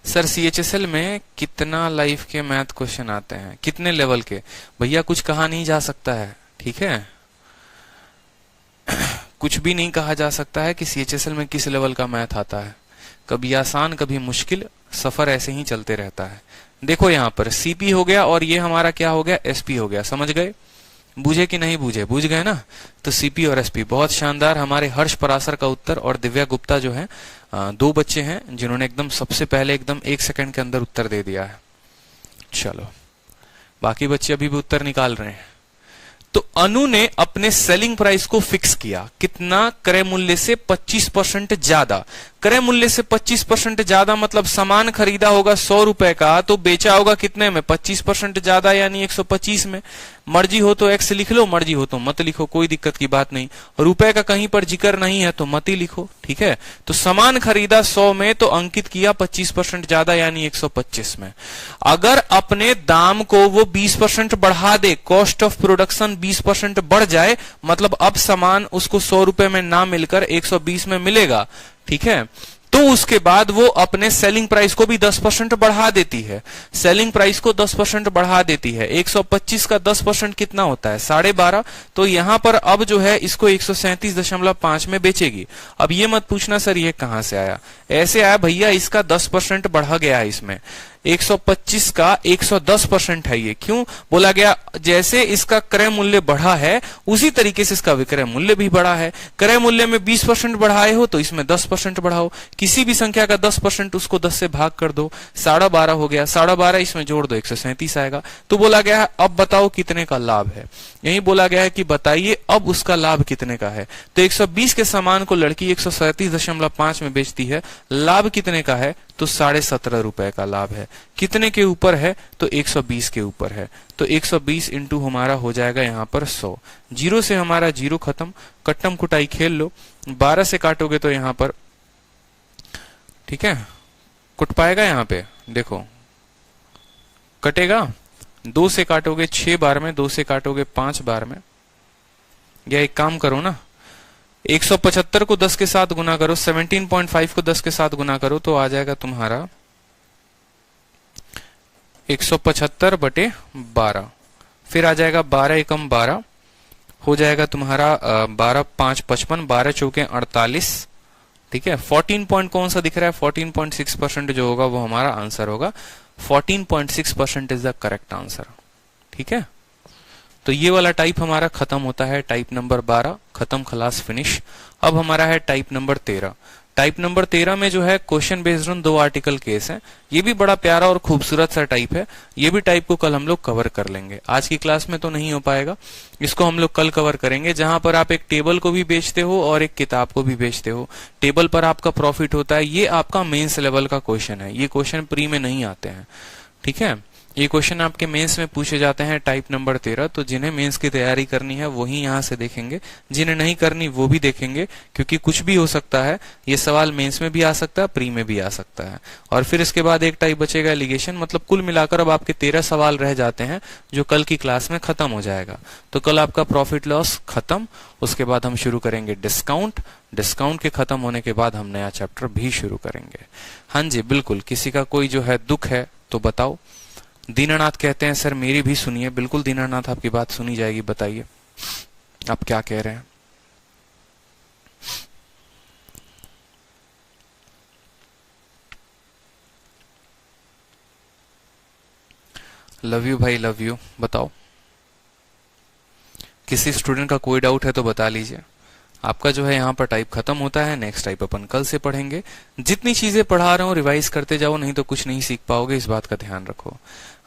Speaker 1: सर सीएचएसएल में कितना लाइफ के मैथ क्वेश्चन आते हैं, कितने लेवल के? भैया कुछ कहा नहीं जा सकता है, ठीक है। कुछ भी नहीं कहा जा सकता है कि सीएचएसएल में किस लेवल का मैथ आता है। कभी आसान कभी मुश्किल, सफर ऐसे ही चलते रहता है। देखो यहाँ पर सीपी हो गया और ये हमारा क्या हो गया, एसपी हो गया। समझ गए? बूझे कि नहीं बूझे? बूझ गए ना। तो सीपी और एसपी बहुत शानदार। हमारे हर्ष पराशर का उत्तर और दिव्या गुप्ता जो है, दो बच्चे हैं जिन्होंने एकदम सबसे पहले एकदम 1 सेकंड के अंदर उत्तर दे दिया है। चलो बाकी बच्चे अभी भी उत्तर निकाल रहे हैं। तो अनु ने अपने सेलिंग प्राइस को फिक्स किया कितना? क्रय मूल्य से 25% ज्यादा। क्रय मूल्य से 25% ज्यादा मतलब सामान खरीदा होगा 100 रुपए का, तो बेचा होगा कितने में? 25% ज्यादा यानी 125 में। मर्जी हो तो एक्स लिख लो, मर्जी हो तो मत लिखो, कोई दिक्कत की बात नहीं। रुपए का कहीं पर जिक्र नहीं है तो मत ही लिखो, ठीक है। तो सामान खरीदा 100 में तो अंकित किया 25% ज्यादा यानी 125 में। अगर अपने दाम को वो 20% बढ़ा दे, कॉस्ट ऑफ प्रोडक्शन 20% बढ़ जाए, मतलब अब सामान उसको 100 रुपए में ना मिलकर 120 में मिलेगा, ठीक है। तो उसके बाद वो अपने सेलिंग प्राइस को भी 10% बढ़ा देती है। सेलिंग प्राइस को 10% बढ़ा देती है। 125 का 10% कितना होता है? 12.5। तो यहां पर अब जो है इसको 137.5 में बेचेगी। अब ये मत पूछना सर ये कहां से आया। ऐसे आया भैया, इसका 10% बढ़ा गया है इसमें। 125 का 110% है ये। क्यों बोला गया? जैसे इसका क्रय मूल्य बढ़ा है उसी तरीके से इसका विक्रय मूल्य भी बढ़ा है। क्रय मूल्य में 20% बढ़ाए हो तो इसमें 10% बढ़ाओ। किसी भी संख्या का 10% उसको 10 से भाग कर दो, 12.5 हो गया। 12.5 इसमें जोड़ दो, 137 आएगा। तो बोला गया है अब बताओ कितने का लाभ है। यही बोला गया है कि बताइए अब उसका लाभ कितने का है। तो 120 के सामान को लड़की 137.5 में बेचती है, लाभ कितने का है? तो 17.5 रुपए का लाभ है। कितने के ऊपर है? तो 120 के ऊपर है। तो 120 इंटू हमारा हो जाएगा यहाँ पर 100। जीरो से हमारा जीरो खत्म, कट्टम कुटाई खेल लो। 12 से काटोगे तो यहाँ पर, ठीक है, कुट पाएगा यहाँ पे, देखो कटेगा। 2 से काटोगे 6 बार में, 2 से काटोगे 5 बार में। या एक काम करो ना, 175 को 10 के साथ गुना करो, 17.5 को 10 के साथ गुना करो तो आ जाएगा तुम्हारा 175/12। फिर आ जाएगा 12 एकम 12, हो जाएगा तुम्हारा 12 5 55, 12 चौके 48, ठीक है। 14 पॉइंट कौन सा दिख रहा है? 14.6% जो होगा वो हमारा आंसर होगा। 14.6% इज द करेक्ट आंसर, ठीक है। तो ये वाला टाइप हमारा खत्म होता है, टाइप नंबर 12 खत्म, खलास, फिनिश। अब हमारा है टाइप नंबर 13। टाइप नंबर 13 में जो है question based on 2 article case है। ये भी बड़ा प्यारा और खूबसूरत सा टाइप है। ये भी टाइप को कल हम लोग कवर कर लेंगे। आज की क्लास में तो नहीं हो पाएगा, इसको हम लोग कल कवर करेंगे, जहां पर आप एक टेबल को भी बेचते हो और एक किताब को भी बेचते हो। टेबल पर आपका प्रॉफिट होता है। ये आपका मेंस लेवल का क्वेश्चन है, ये क्वेश्चन प्री में नहीं आते हैं, ठीक है। ये क्वेश्चन आपके मेंस में पूछे जाते हैं टाइप नंबर 13। तो जिन्हें मेंस की तैयारी करनी है वही यहां से देखेंगे, जिन्हें नहीं करनी वो भी देखेंगे, क्योंकि कुछ भी हो सकता है। ये सवाल मेंस में भी आ सकता है, प्री में भी आ सकता है। और फिर इसके बाद एक टाइप बचेगा एलिगेशन। मतलब कुल मिलाकर अब आपके 13 सवाल रह जाते हैं जो कल की क्लास में खत्म हो जाएगा। तो कल आपका प्रॉफिट लॉस खत्म, उसके बाद हम शुरू करेंगे डिस्काउंट। डिस्काउंट के खत्म होने के बाद हम नया चैप्टर भी शुरू करेंगे। हाँ जी बिल्कुल। किसी का कोई जो है दुख है तो बताओ। दीनानाथ कहते हैं सर मेरी भी सुनिए। बिल्कुल दीनानाथ, आपकी बात सुनी जाएगी, बताइए आप क्या कह रहे हैं। लव यू भाई, लव यू। बताओ किसी स्टूडेंट का कोई डाउट है तो बता लीजिए। आपका जो है यहाँ पर टाइप खत्म होता है। नेक्स्ट टाइप अपन कल से पढ़ेंगे। जितनी चीजें पढ़ा रहा हूँ रिवाइज करते जाओ, नहीं तो कुछ नहीं सीख पाओगे, इस बात का ध्यान रखो।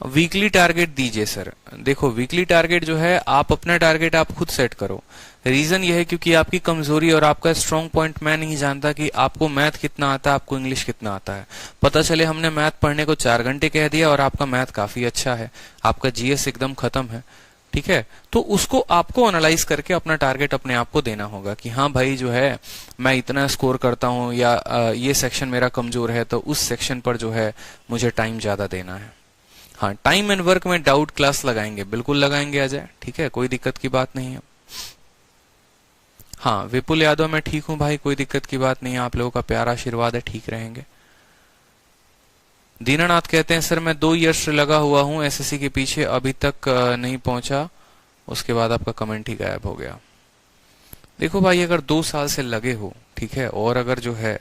Speaker 1: वीकली टारगेट दीजिए सर। देखो वीकली टारगेट जो है आप अपना टारगेट आप खुद सेट करो। रीजन ये है क्योंकि आपकी कमजोरी और आपका स्ट्रॉन्ग पॉइंट मैं नहीं जानता कि आपको मैथ कितना आता है, आपको इंग्लिश कितना आता है। पता चले हमने मैथ पढ़ने को 4 घंटे कह दिया और आपका मैथ काफी अच्छा है, आपका जीएस एकदम खत्म है, ठीक है। तो उसको आपको एनालाइज करके अपना टारगेट अपने आप को देना होगा कि हाँ भाई जो है मैं इतना स्कोर करता हूँ, या ये सेक्शन मेरा कमजोर है तो उस सेक्शन पर जो है मुझे टाइम ज्यादा देना है। हाँ, टाइम एंड वर्क में डाउट क्लास लगाएंगे, बिल्कुल लगाएंगे अजय, ठीक है, कोई दिक्कत की बात नहीं है। हाँ विपुल यादव, मैं ठीक हूँ भाई, कोई दिक्कत की बात नहीं है, आप लोगों का प्यारा आशीर्वाद है, ठीक रहेंगे। दीनानाथ कहते हैं सर मैं 2 ईयर्स से लगा हुआ हूँ एसएससी के पीछे, अभी तक नहीं पहुंचा। उसके बाद आपका कमेंट ही गायब हो गया। देखो भाई, अगर 2 साल से लगे हो, ठीक है, और अगर जो है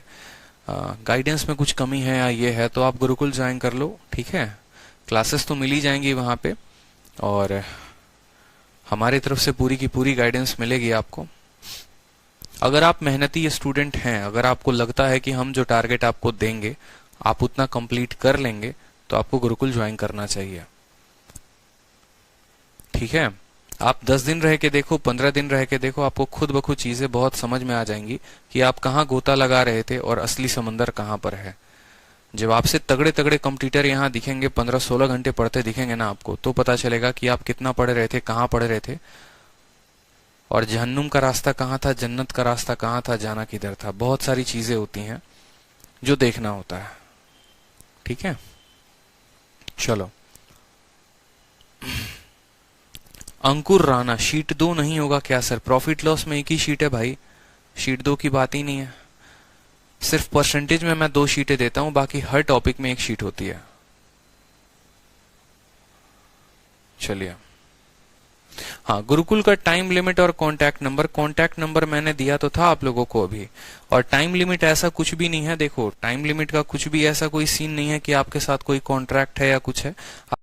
Speaker 1: गाइडेंस में कुछ कमी है या ये है, तो आप गुरुकुल ज्वाइन कर लो, ठीक है। क्लासेस तो मिल ही जाएंगी वहां पे, और हमारी तरफ से पूरी की पूरी गाइडेंस मिलेगी आपको। अगर आप मेहनती स्टूडेंट हैं, अगर आपको लगता है कि हम जो टारगेट आपको देंगे आप उतना कंप्लीट कर लेंगे, तो आपको गुरुकुल ज्वाइन करना चाहिए, ठीक है। आप 10 दिन रह के देखो, 15 दिन रह के देखो, आपको खुद ब खुद चीजें बहुत समझ में आ जाएंगी कि आप कहाँ गोता लगा रहे थे और असली समंदर कहाँ पर है। जब आपसे तगड़े तगड़े कंपटीटर यहाँ दिखेंगे, 15-16 घंटे पढ़ते दिखेंगे ना आपको, तो पता चलेगा कि आप कितना पढ़ रहे थे, कहाँ पढ़ रहे थे, और जहन्नुम का रास्ता कहाँ था, जन्नत का रास्ता कहाँ था, जाना किधर था। बहुत सारी चीजें होती हैं जो देखना होता है, ठीक है। चलो, अंकुर राणा, शीट 2 नहीं होगा क्या सर? प्रॉफिट लॉस में एक ही शीट है भाई, शीट 2 की बात ही नहीं है। सिर्फ परसेंटेज में मैं 2 शीटें देता हूं, बाकी हर टॉपिक में एक शीट होती है। चलिए, हाँ, गुरुकुल का टाइम लिमिट और कांटेक्ट नंबर मैंने दिया तो था आप लोगों को अभी। और टाइम लिमिट ऐसा कुछ भी नहीं है, देखो टाइम लिमिट का कुछ भी ऐसा कोई सीन नहीं है कि आपके साथ कोई कॉन्ट्रैक्ट है या कुछ है।